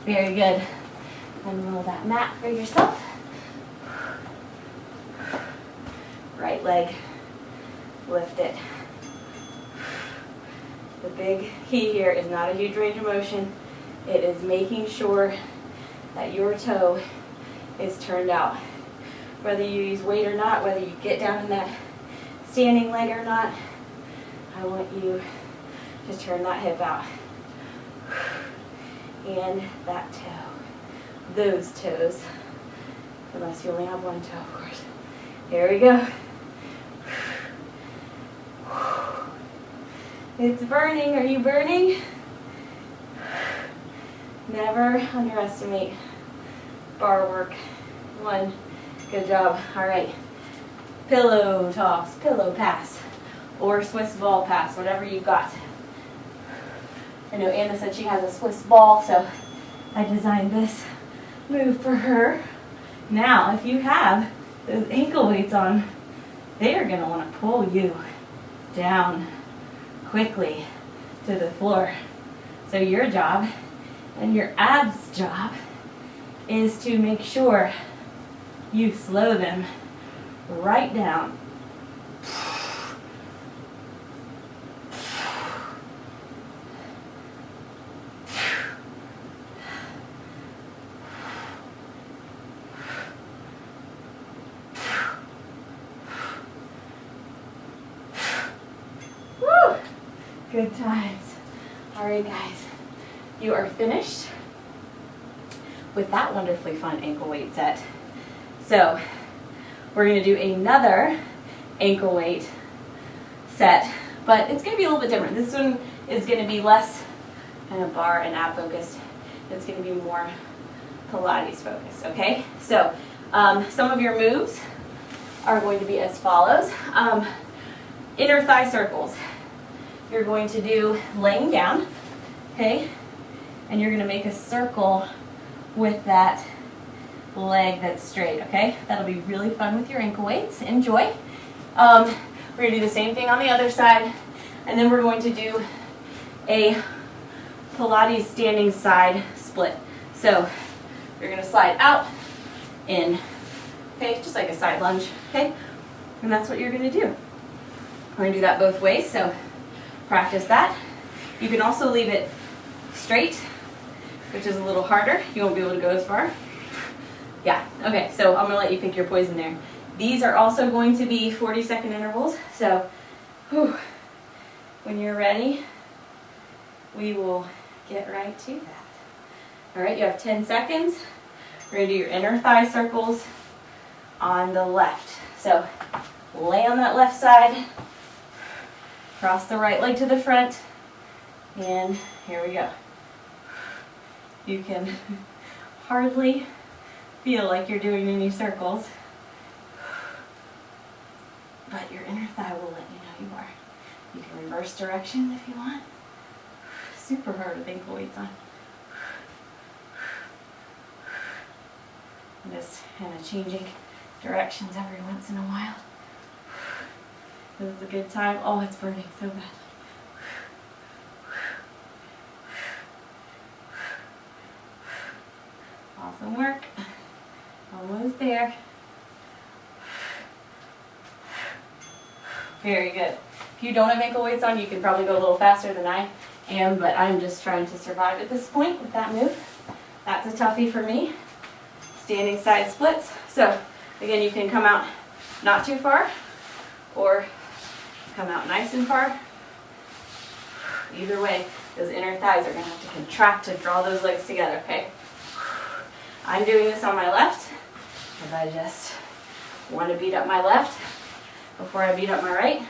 Very good. Unroll that mat for yourself. Right leg, lift it. The big key here is not a huge range of motion. It is making sure that your toe is turned out. Whether you use weight or not, whether you get down in that standing leg or not, I want you to turn that hip out. And that toe. Those toes. Unless you only have one toe, of course. Here we go. It's burning. Are you burning? Never underestimate bar work. 1, Good job. All right. Pillow toss, pillow pass, or Swiss ball pass, whatever you got. I know Anna said she has a Swiss ball, so I designed this move for her. Now, if you have those ankle weights on, they are going to want to pull you down quickly to the floor. So your job and your abs' job is to make sure you slow them right down. Woo! Good times. All right, guys, you are finished with that wonderfully fun ankle weight set. So we're going to do another ankle weight set, but it's going to be a little bit different. This one is going to be less kind of barre and ab focused. It's going to be more Pilates focused, okay? So some of your moves are going to be as follows. Inner thigh circles. You're going to do laying down, okay? And you're going to make a circle with that leg that's straight, okay? That'll be really fun with your ankle weights. Enjoy. We're going to do the same thing on the other side, and then we're going to do a Pilates standing side split. So you're going to slide out, in, okay? Just like a side lunge, okay? And that's what you're going to do. We're going to do that both ways, so practice that. You can also leave it straight, which is a little harder. You won't be able to go as far. Yeah, okay, so I'm going to let you pick your poison there. These are also going to be 40-second intervals, so when you're ready, we will get right to that. All right, you have 10 seconds. We're going to do your inner thigh circles on the left. So lay on that left side, cross the right leg to the front, and here we go. You can hardly feel like you're doing any circles, but your inner thigh will let you know you are. You can reverse directions if you want. Super hard with ankle weights on. I'm just kind of changing directions every once in a while. This is a good time. Oh, it's burning so bad. Awesome work. Almost there. Very good. If you don't have ankle weights on, you can probably go a little faster than I am, but I'm just trying to survive at this point with that move. That's a toughie for me. Standing side splits. So again, you can come out not too far or come out nice and far. Either way, those inner thighs are going to have to contract to draw those legs together, okay? I'm doing this on my left because I just want to beat up my left before I beat up my right.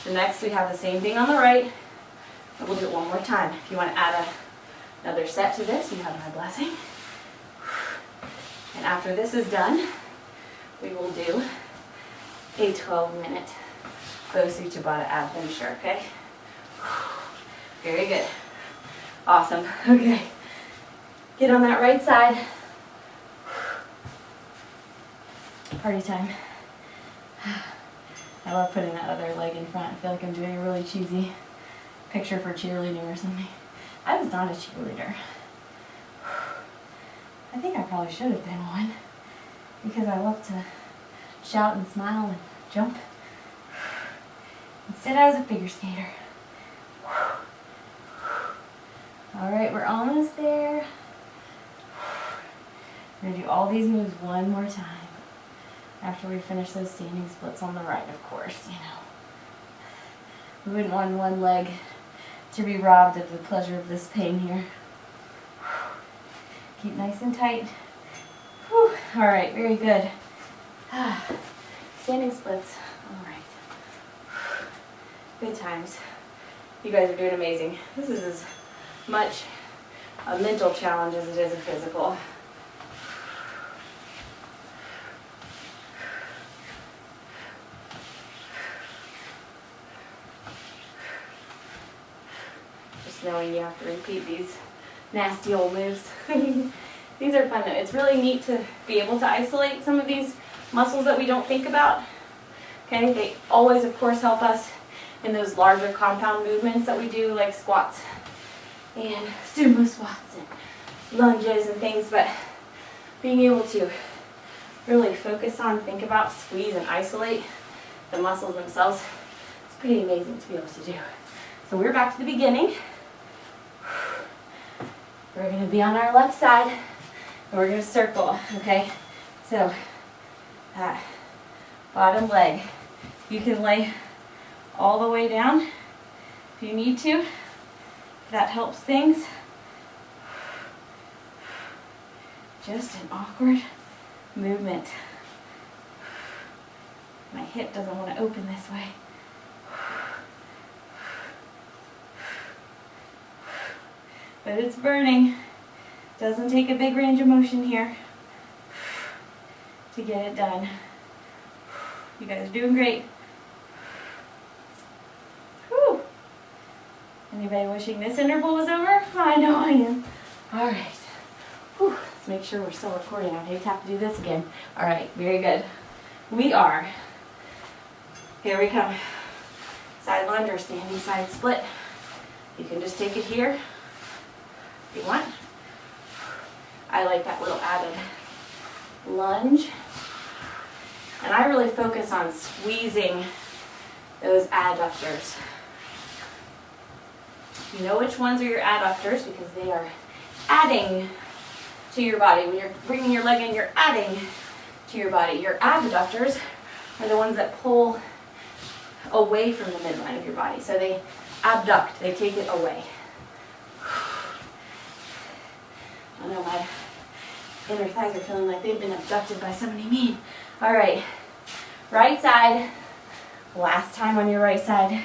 So next we have the same thing on the right, and we'll do it one more time. If you want to add another set to this, you have my blessing. And after this is done, we will do a 12-minute Bosu Tabata Ab Finisher, okay? Very good. Awesome. Okay. Get on that right side. Party time. I love putting that other leg in front. I feel like I'm doing a really cheesy picture for cheerleading or something. I was not a cheerleader. I think I probably should have been one because I love to shout and smile and jump. Instead, I was a figure skater. All right, we're almost there. We're going to do all these moves one more time after we finish those standing splits on the right, of course, you know. We wouldn't want one leg to be robbed of the pleasure of this pain here. Keep nice and tight. Whew. All right, very good. Standing splits. All right. Good times. You guys are doing amazing. This is as much a mental challenge as it is a physical. knowing you have to repeat these nasty old moves. These are fun though. It's really neat to be able to isolate some of these muscles that we don't think about. Okay, they always of course help us in those larger compound movements that we do, like squats and sumo squats and lunges and things, but being able to really focus on, think about, squeeze and isolate the muscles themselves, it's pretty amazing to be able to do. So we're back to the beginning. We're going to be on our left side and we're going to circle, okay? So that bottom leg, you can lay all the way down if you need to. That helps things. Just an awkward movement. My hip doesn't want to open this way. But it's burning. Doesn't take a big range of motion here to get it done. You guys are doing great. Whew. Anybody wishing this interval was over? I know I am. All right. Whew. Let's make sure we're still recording. I hate to have to do this again. All right, very good. We are. Here we come. Side lunge or standing side split. You can just take it here if you want. I like that little added lunge. And I really focus on squeezing those adductors. You know which ones are your adductors because they are adding to your body. When you're bringing your leg in, you're adding to your body. Your abductors are the ones that pull away from the midline of your body. So they abduct, they take it away. I know my inner thighs are feeling like they've been abducted by somebody mean. All right, right side. Last time on your right side.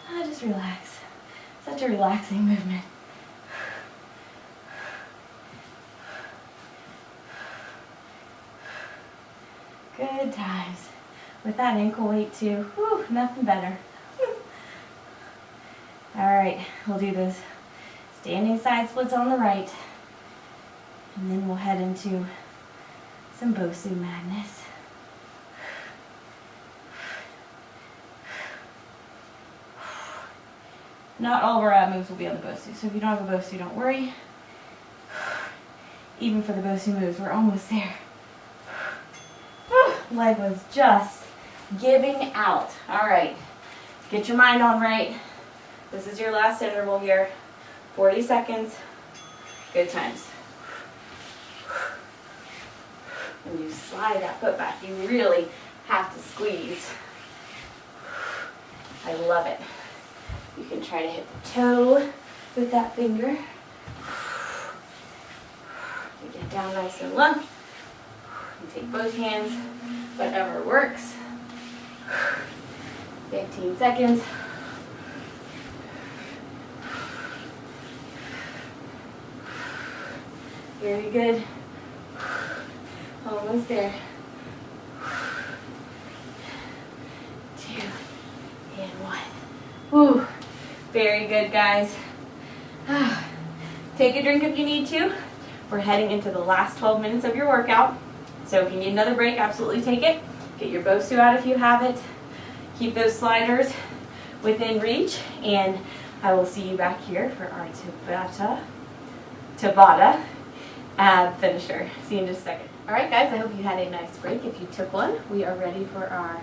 Just relax. Such a relaxing movement. Good times. With that ankle weight too. Whew, nothing better. All right, we'll do those standing side splits on the right. And then we'll head into some Bosu madness. Not all of our ab moves will be on the Bosu, so if you don't have a Bosu, don't worry. Even for the Bosu moves, we're almost there. Leg was just giving out. All right, get your mind on right. This is your last interval here. 40 seconds. Good times. When you slide that foot back, you really have to squeeze. I love it. You can try to hit the toe with that finger. You get down nice and low. You take both hands, whatever works. 15 seconds. Very good. Almost there. 2 and 1. Whew. Very good, guys. Take a drink if you need to. We're heading into the last 12 minutes of your workout. So if you need another break, absolutely take it. Get your Bosu out if you have it. Keep those sliders within reach. And I will see you back here for our Tabata Ab Finisher. See you in just a second. All right, guys, I hope you had a nice break. If you took one, we are ready for our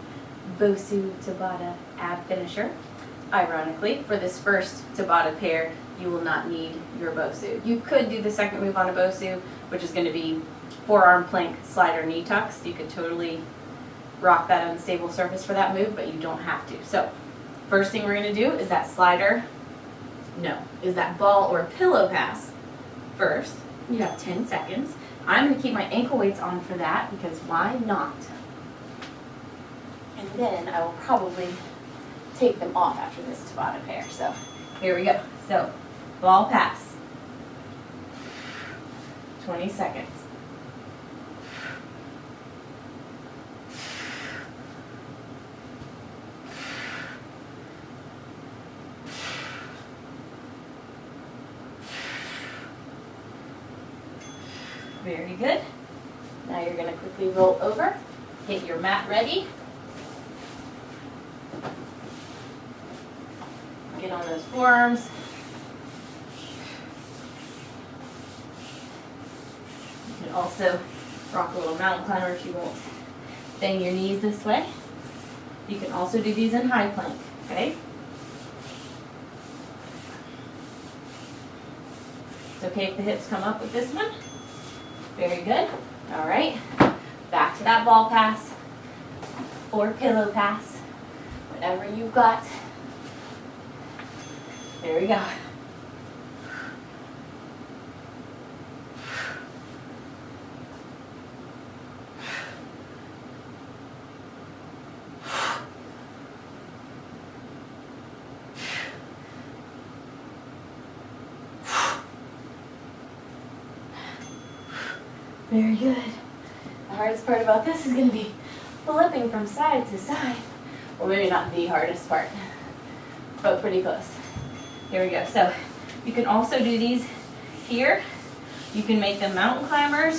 Bosu Tabata Ab Finisher. Ironically, for this first Tabata pair, you will not need your Bosu. You could do the second move on a Bosu, which is going to be forearm plank, slider, knee tucks. You could totally rock that unstable surface for that move, but you don't have to. So, first thing we're going to do is that slider, is that ball or pillow pass first. You have 10 seconds. I'm going to keep my ankle weights on for that because why not? And then I will probably take them off after this Tabata pair. So here we go. So ball pass. 20 seconds. Very good. Now you're going to quickly roll over, get your mat ready. Get on those forearms. You can also rock a little mountain climber if you won't bang your knees this way. You can also do these in high plank, okay? It's okay if the hips come up with this one. Very good. All right. Back to that ball pass or pillow pass, whatever you've got. There we go. Very good. The hardest part about this is going to be flipping from side to side. Well, maybe not the hardest part, but pretty close. Here we go. So you can also do these here. You can make them mountain climbers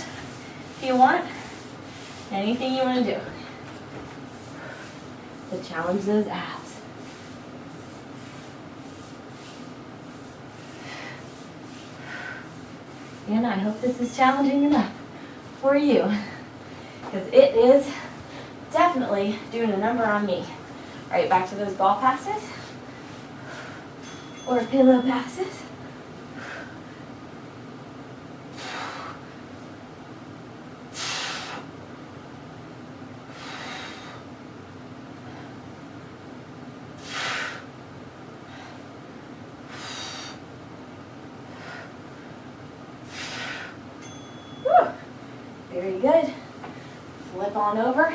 if you want. Anything you want to do to challenge those abs. And I hope this is challenging enough for you, because it is definitely doing a number on me. All right, back to those ball passes or pillow passes. Whew. Very good. Flip on over.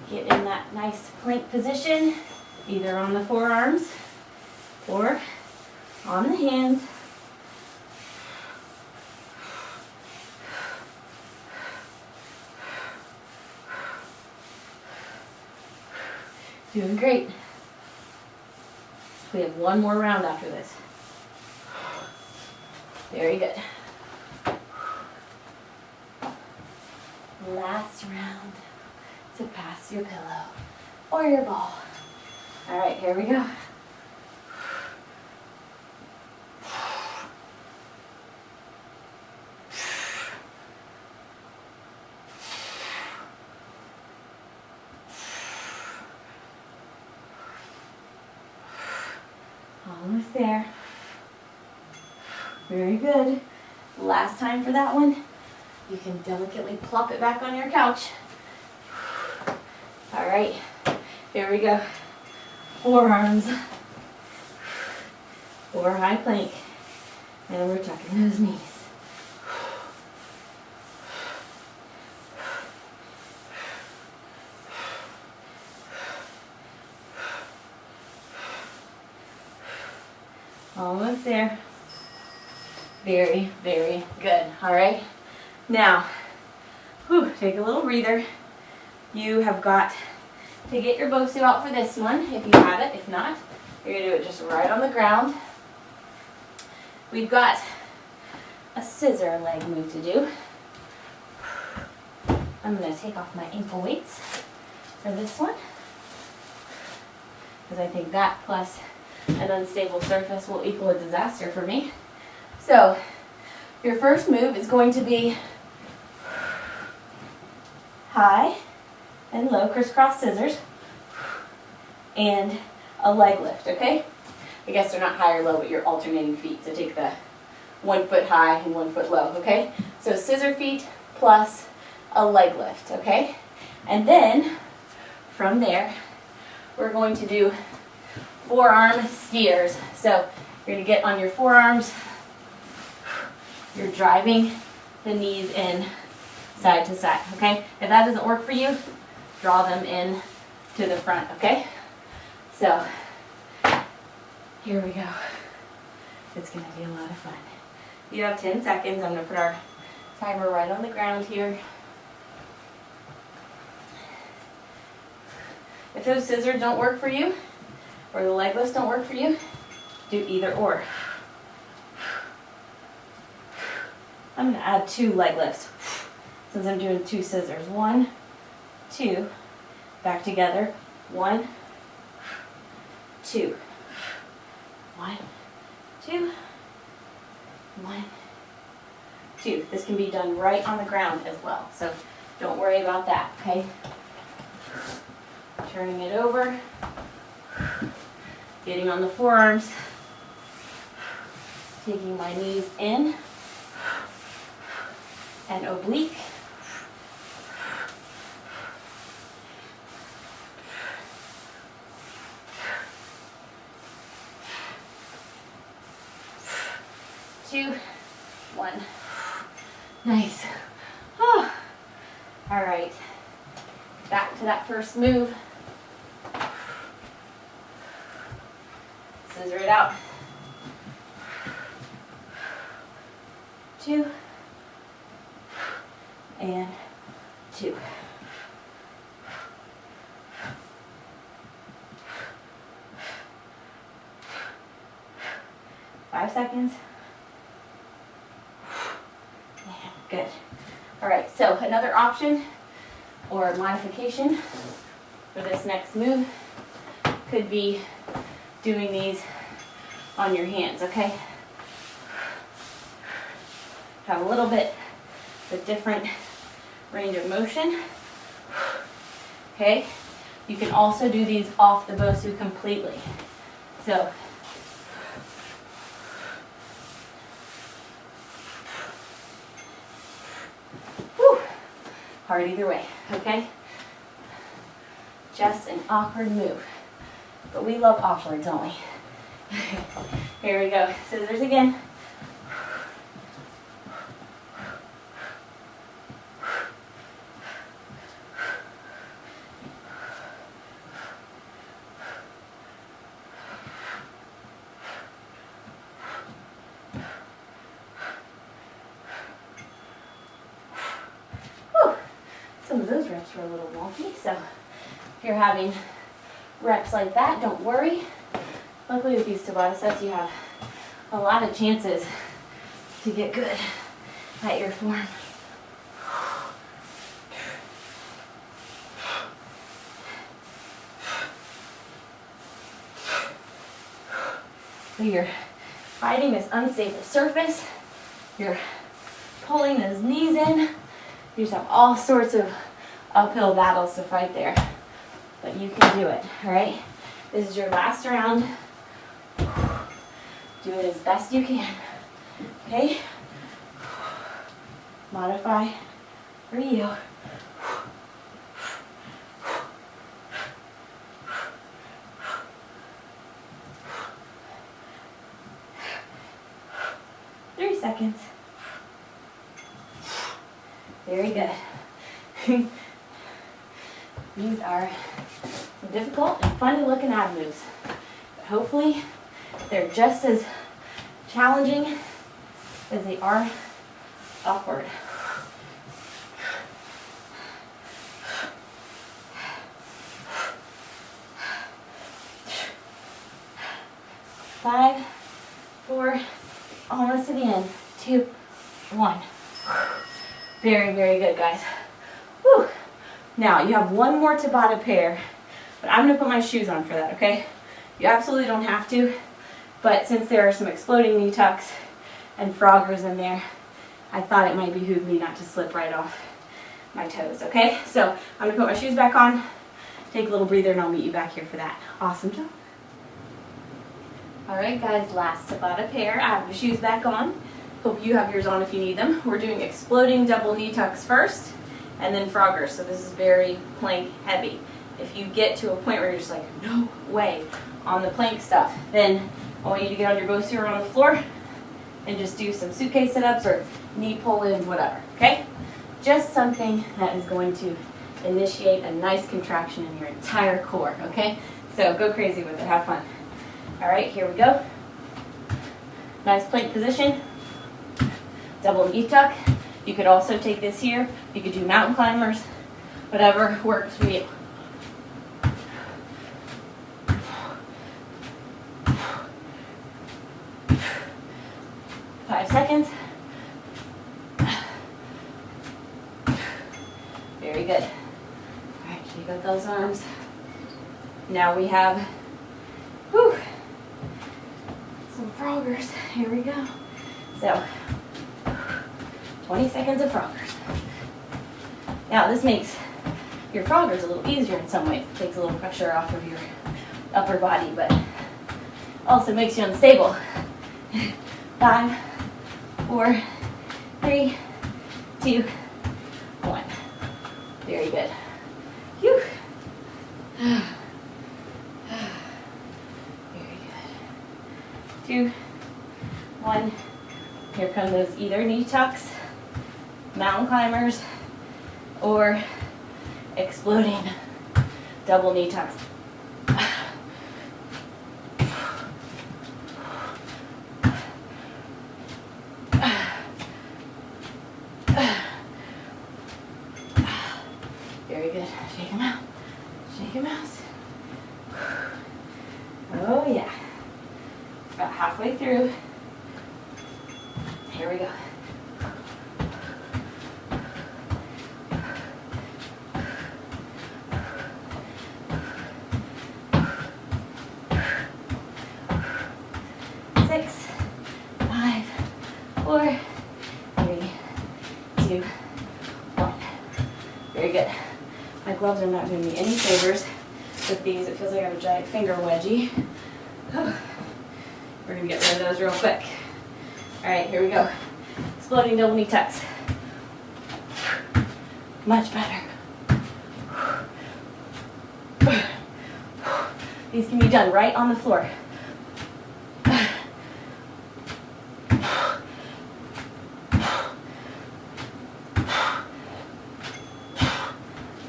Get in that nice plank position, either on the forearms or on the hands. Doing great. We have one more round after this. Very good. Last round to pass your pillow or your ball. All right, here we go. Almost there. Very good. Last time for that one. You can delicately plop it back on your couch. All right, here we go. Forearms or high plank. And we're tucking those knees. Almost there. Very, very good. All right. Now, take a little breather. You have got to get your Bosu out for this one, if you have it. If not, you're going to do it just right on the ground. We've got a scissor leg move to do. I'm going to take off my ankle weights for this one, because I think that plus an unstable surface will equal a disaster for me. So, your first move is going to be high and low crisscross scissors and a leg lift, okay? I guess they're not high or low, but you're alternating feet. So take the 1 foot high and 1 foot low, okay? So scissor feet plus a leg lift, okay? And then from there, we're going to do forearm skiers. So you're going to get on your forearms. You're driving the knees in side to side, okay? If that doesn't work for you, draw them in to the front, okay? So, here we go. It's gonna be a lot of fun. You have 10 seconds. I'm gonna put our timer right on the ground here. If those scissors don't work for you, or the leg lifts don't work for you, do either or. I'm going to add 2 leg lifts since I'm doing 2 scissors. 1, 2, back together. 1, 2, 1, 2, 1, 2. This can be done right on the ground as well, so don't worry about that, okay? Turning it over, getting on the forearms, taking my knees in and oblique. Two, 1. Nice. Oh. All right. Back to that first move. Scissor it out. 2 and 2. Five seconds. Good. All right, so another option or modification for this next move could be doing these on your hands, okay? Have a little bit of a different range of motion. Okay, you can also do these off the Bosu completely. So, whew, hard either way, okay? Just an awkward move. But we love awkward, don't we? Here we go. Scissors again. Some of those reps were a little wonky, so if you're having reps like that, don't worry. Luckily with these Tabata sets, you have a lot of chances to get good at your form. So you're fighting this unstable surface, you're pulling those knees in, you just have all sorts of uphill battles to fight there. But you can do it, all right? This is your last round. Do it as best you can, okay? Modify for you. 3 seconds. Very good. These are some difficult and fun looking ab moves. But hopefully they're just as challenging as they are awkward. Five, 4, almost to the end. 2, 1. Very, very good, guys. Whew. Now, you have one more Tabata pair, but I'm going to put my shoes on for that, okay? You absolutely don't have to, but since there are some exploding knee tucks and froggers in there, I thought it might behoove me not to slip right off my toes, okay? So, I'm going to put my shoes back on, take a little breather, and I'll meet you back here for that. Awesome job. All right, guys, last Tabata pair. I have the shoes back on. Hope you have yours on if you need them. We're doing exploding double knee tucks first, and then froggers. So this is very plank heavy. If you get to a point where you're just like, no way, on the plank stuff, then I want you to get on your Bosu or on the floor and just do some suitcase sit-ups or knee pull-ins, whatever, okay? Just something that is going to initiate a nice contraction in your entire core, okay? So go crazy with it, have fun. All right, here we go. Nice plank position. Double knee tuck. You could also take this here. You could do mountain climbers, whatever works for you. Five seconds. arms. Now we have, whew, some froggers. Here we go. So, 20 seconds of froggers. Now this makes your froggers a little easier in some ways. It takes a little pressure off of your upper body, but also makes you unstable. 5, 4, 3, 2, 1. Very good. Phew. Very good. 2, 1. Here come those either knee tucks, mountain climbers, or exploding double knee tucks. Very good. Shake them out. Shake them out. Oh yeah. About halfway through. Here we go. Six, 5, 4, 3, 2, 1. Very good. My gloves are not doing me any favors with these. It feels like I have a giant finger wedgie. We're going to get rid of those real quick. All right, here we go. Exploding double knee tucks. Much better. These can be done right on the floor.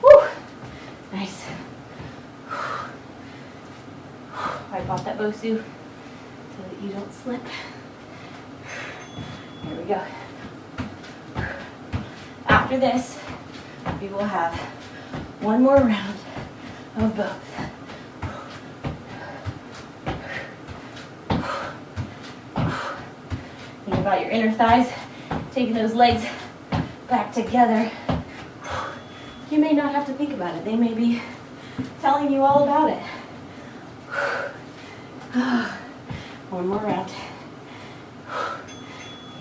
Woo. Nice. Wipe off that Bosu so that you don't slip. Here we go. After this, we will have one more round of both. Think about your inner thighs, taking those legs back together. You may not have to think about it. They may be telling you all about it. One more round.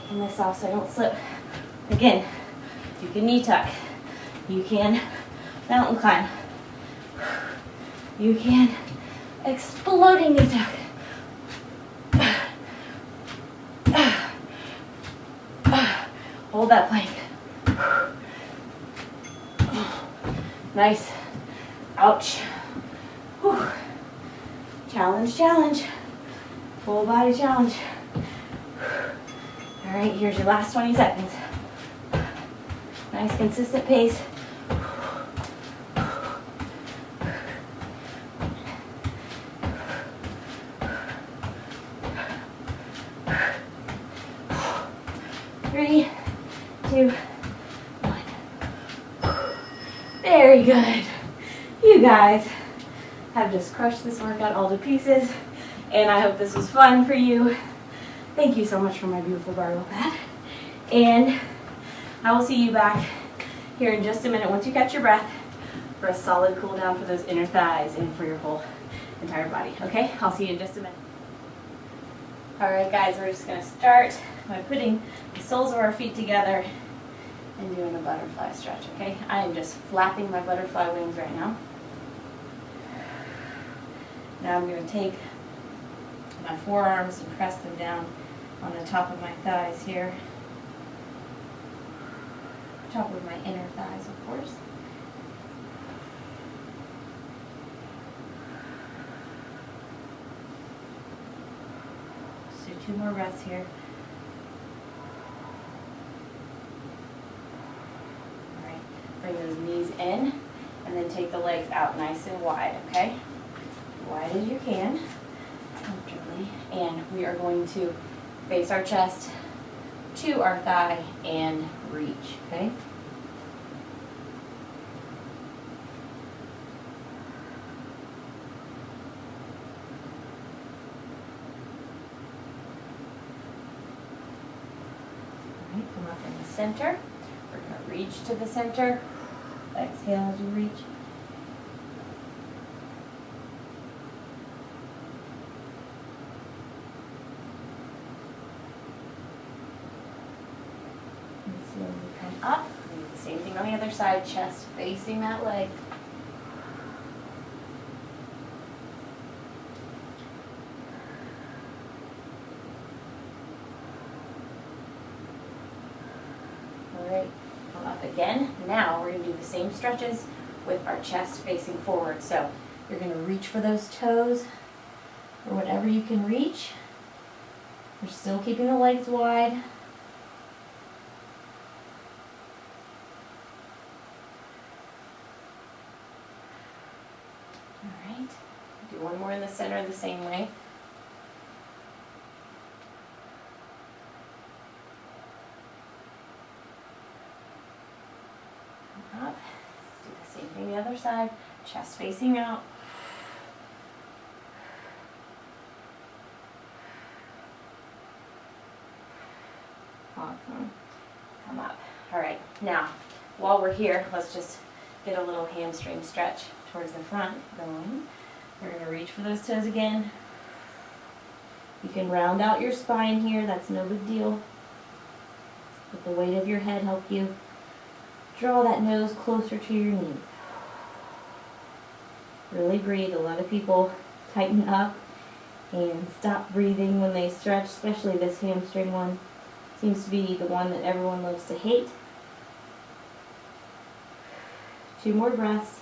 Taking this off so I don't slip. Again, you can knee tuck. You can mountain climb. You can exploding knee tuck. Hold that plank. Nice. Ouch. Whew. Challenge, challenge. Full body challenge. All right, here's your last 20 seconds. Nice consistent pace. Three, 2, 1. Very good. You guys have just crushed this workout all to pieces, and I hope this was fun for you. Thank you so much for my beautiful barbell pad, and I will see you back here in just a minute once you catch your breath for a solid cool down for those inner thighs and for your whole entire body. Okay, I'll see you in just a minute. All right, guys, we're just going to start by putting the soles of our feet together and doing a butterfly stretch. Okay, I am just flapping my butterfly wings right now. Now I'm going to take my forearms and press them down on the top of my thighs here. Top of my inner thighs, of course. Let's do 2 more breaths here. All right, bring those knees in, and then take the legs out nice and wide, okay? Wide as you can, comfortably. And we are going to face our chest to our thigh and reach, okay? All right, come up in the center. We're going to reach to the center. Exhale as you reach. Slowly come up. And do the same thing on the other side, chest facing that leg. All right, come up again. Now we're going to do the same stretches with our chest facing forward. So you're going to reach for those toes or whatever you can reach. You're still keeping the legs wide. All right, do one more in the center the same way. Up. Do the same thing the other side, chest facing out. Awesome. Come up. All right, now while we're here, let's just get a little hamstring stretch towards the front going. We're going to reach for those toes again. You can round out your spine here, that's no big deal. Let the weight of your head help you draw that nose closer to your knee. Really breathe. A lot of people tighten up and stop breathing when they stretch, especially this hamstring one. Seems to be the one that everyone loves to hate. 2 more breaths.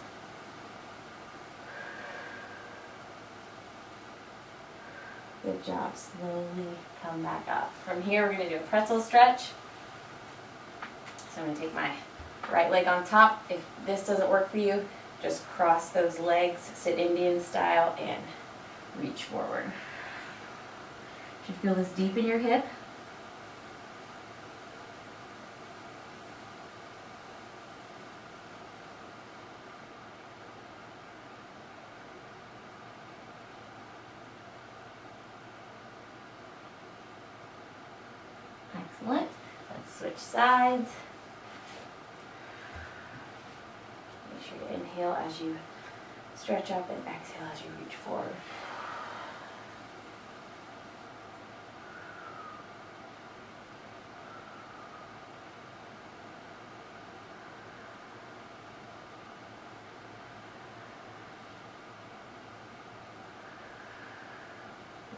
Good job. Slowly come back up. From here, we're going to do a pretzel stretch. So I'm going to take my right leg on top. If this doesn't work for you, just cross those legs, sit Indian style, and reach forward. Should feel this deep in your hip. Excellent. Let's switch sides. Make sure you inhale as you stretch up and exhale as you reach forward.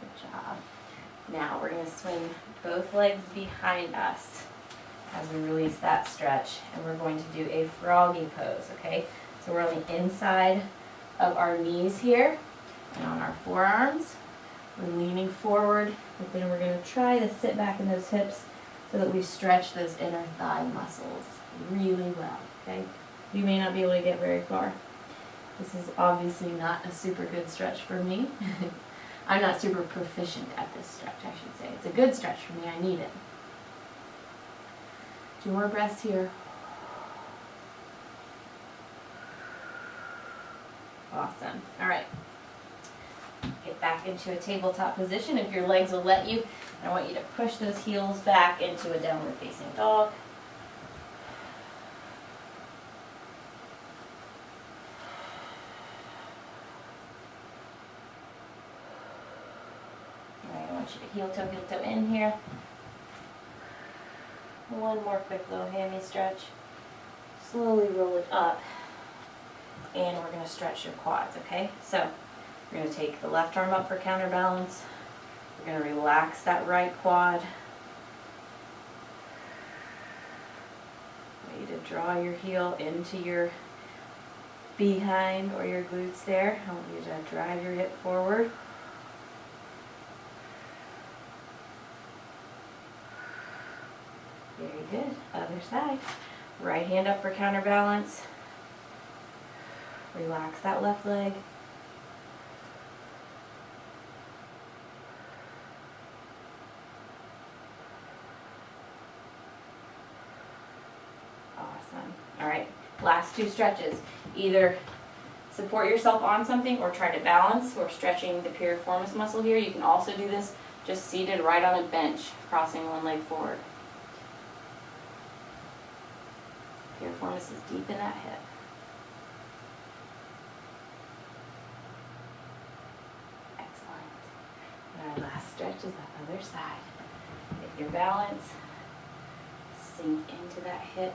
Good job. Now we're going to swing both legs behind us as we release that stretch, and we're going to do a froggy pose, okay? So we're on the inside of our knees here and on our forearms. We're leaning forward, but then we're going to try to sit back in those hips so that we stretch those inner thigh muscles really well, okay? You may not be able to get very far. This is obviously not a super good stretch for me. I'm not super proficient at this stretch, I should say. It's a good stretch for me. I need it. 2 more breaths here. Awesome. All right. Get back into a tabletop position if your legs will let you. I want you to push those heels back into a downward facing dog. Heel toe in here. One more quick little hammy stretch. Slowly roll it up. And we're going to stretch your quads, okay? So we're going to take the left arm up for counterbalance. We're going to relax that right quad. I want you to draw your heel into your behind or your glutes there. I want you to drive your hip forward. Very good. Other side. Right hand up for counterbalance. Relax that left leg. Awesome. All right. Last 2 stretches. Either support yourself on something or try to balance. We're stretching the piriformis muscle here. You can also do this just seated right on a bench, crossing one leg forward. Piriformis is deep in that hip. Excellent. And our last stretch is the other side. Get your balance. sink into that hip.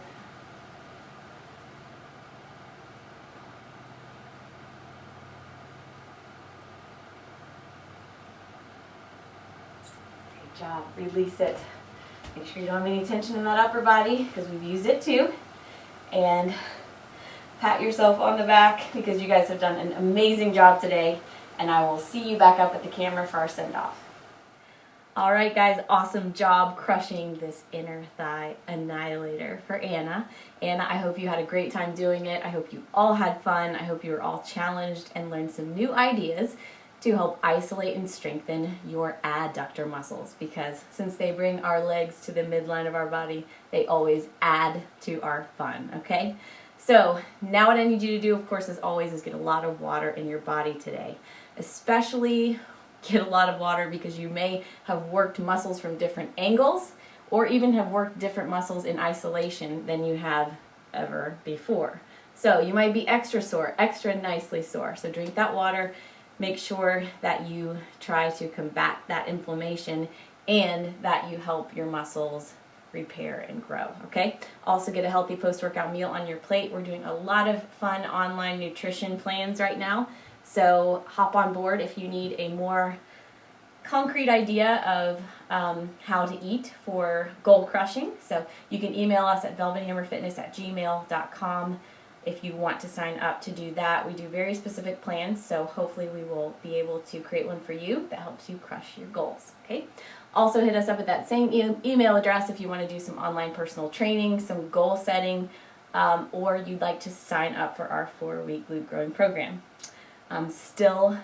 Great job. Release it. Make sure you don't have any tension in that upper body because we've used it too. And pat yourself on the back because you guys have done an amazing job today. And I will see you back up at the camera for our send-off. All right, guys, awesome job crushing this inner thigh annihilator for Anna. Anna, I hope you had a great time doing it. I hope you all had fun. I hope you were all challenged and learned some new ideas to help isolate and strengthen your adductor muscles, because since they bring our legs to the midline of our body, they always add to our fun, okay? So now what I need you to do, of course, as always, is get a lot of water in your body today. Especially get a lot of water because you may have worked muscles from different angles or even have worked different muscles in isolation than you have ever before. So you might be extra sore, extra nicely sore. So drink that water. Make sure that you try to combat that inflammation and that you help your muscles repair and grow, okay? Also get a healthy post-workout meal on your plate. We're doing a lot of fun online nutrition plans right now. So hop on board if you need a more concrete idea of how to eat for goal crushing. So you can email us at velvethammerfitness@gmail.com if you want to sign up to do that. We do very specific plans, so hopefully we will be able to create one for you that helps you crush your goals, okay? Also hit us up at that same email address if you want to do some online personal training, some goal setting, or you'd like to sign up for our 4-week glute growing program. I'm still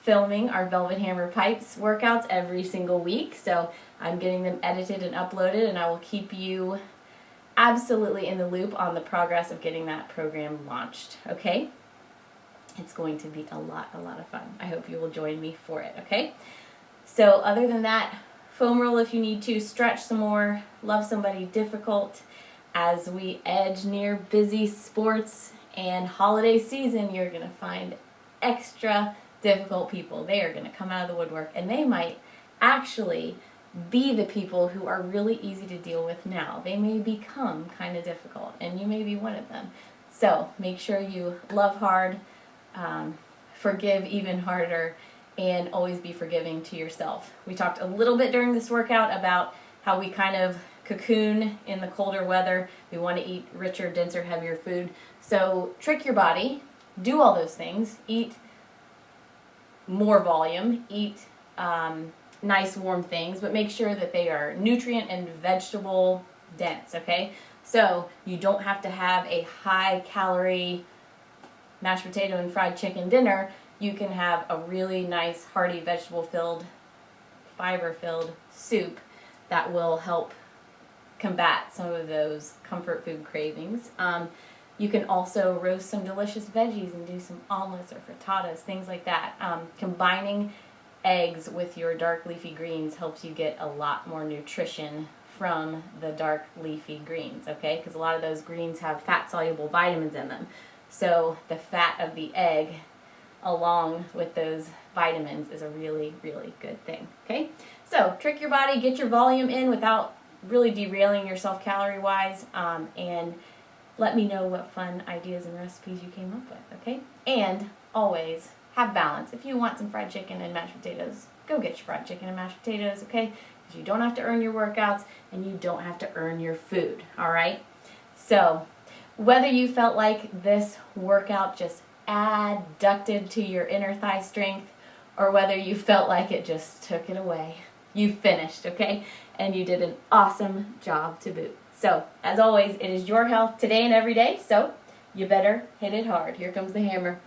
filming our Velvet Hammer Pipes workouts every single week, so I'm getting them edited and uploaded, and I will keep you absolutely in the loop on the progress of getting that program launched, okay? It's going to be a lot of fun. I hope you will join me for it, okay? So other than that, foam roll if you need to, stretch some more, love somebody difficult. As we edge near busy sports and holiday season, you're going to find extra difficult people. They are going to come out of the woodwork, and they might actually be the people who are really easy to deal with now. They may become kind of difficult, and you may be one of them. So make sure you love hard, forgive even harder, and always be forgiving to yourself. We talked a little bit during this workout about how we kind of cocoon in the colder weather. We want to eat richer, denser, heavier food. So trick your body. Do all those things. Eat more volume. Eat nice warm things, but make sure that they are nutrient and vegetable dense, okay? So you don't have to have a high calorie mashed potato and fried chicken dinner. You can have a really nice hearty vegetable filled, fiber filled soup that will help combat some of those comfort food cravings. You can also roast some delicious veggies and do some omelets or frittatas, things like that. Combining eggs with your dark leafy greens helps you get a lot more nutrition from the dark leafy greens, okay? Because a lot of those greens have fat-soluble vitamins in them. So the fat of the egg along with those vitamins is a really, really good thing, okay? So trick your body, get your volume in without really derailing yourself calorie-wise, and let me know what fun ideas and recipes you came up with, okay? And always have balance. If you want some fried chicken and mashed potatoes, go get your fried chicken and mashed potatoes, okay? Because you don't have to earn your workouts and you don't have to earn your food, all right? So whether you felt like this workout just adducted to your inner thigh strength or whether you felt like it just took it away, you finished, okay? And you did an awesome job to boot. So, as always, it is your health today and every day, so you better hit it hard. Here comes the hammer.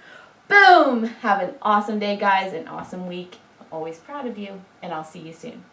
Boom! Have an awesome day, guys, an awesome week. I'm always proud of you, and I'll see you soon.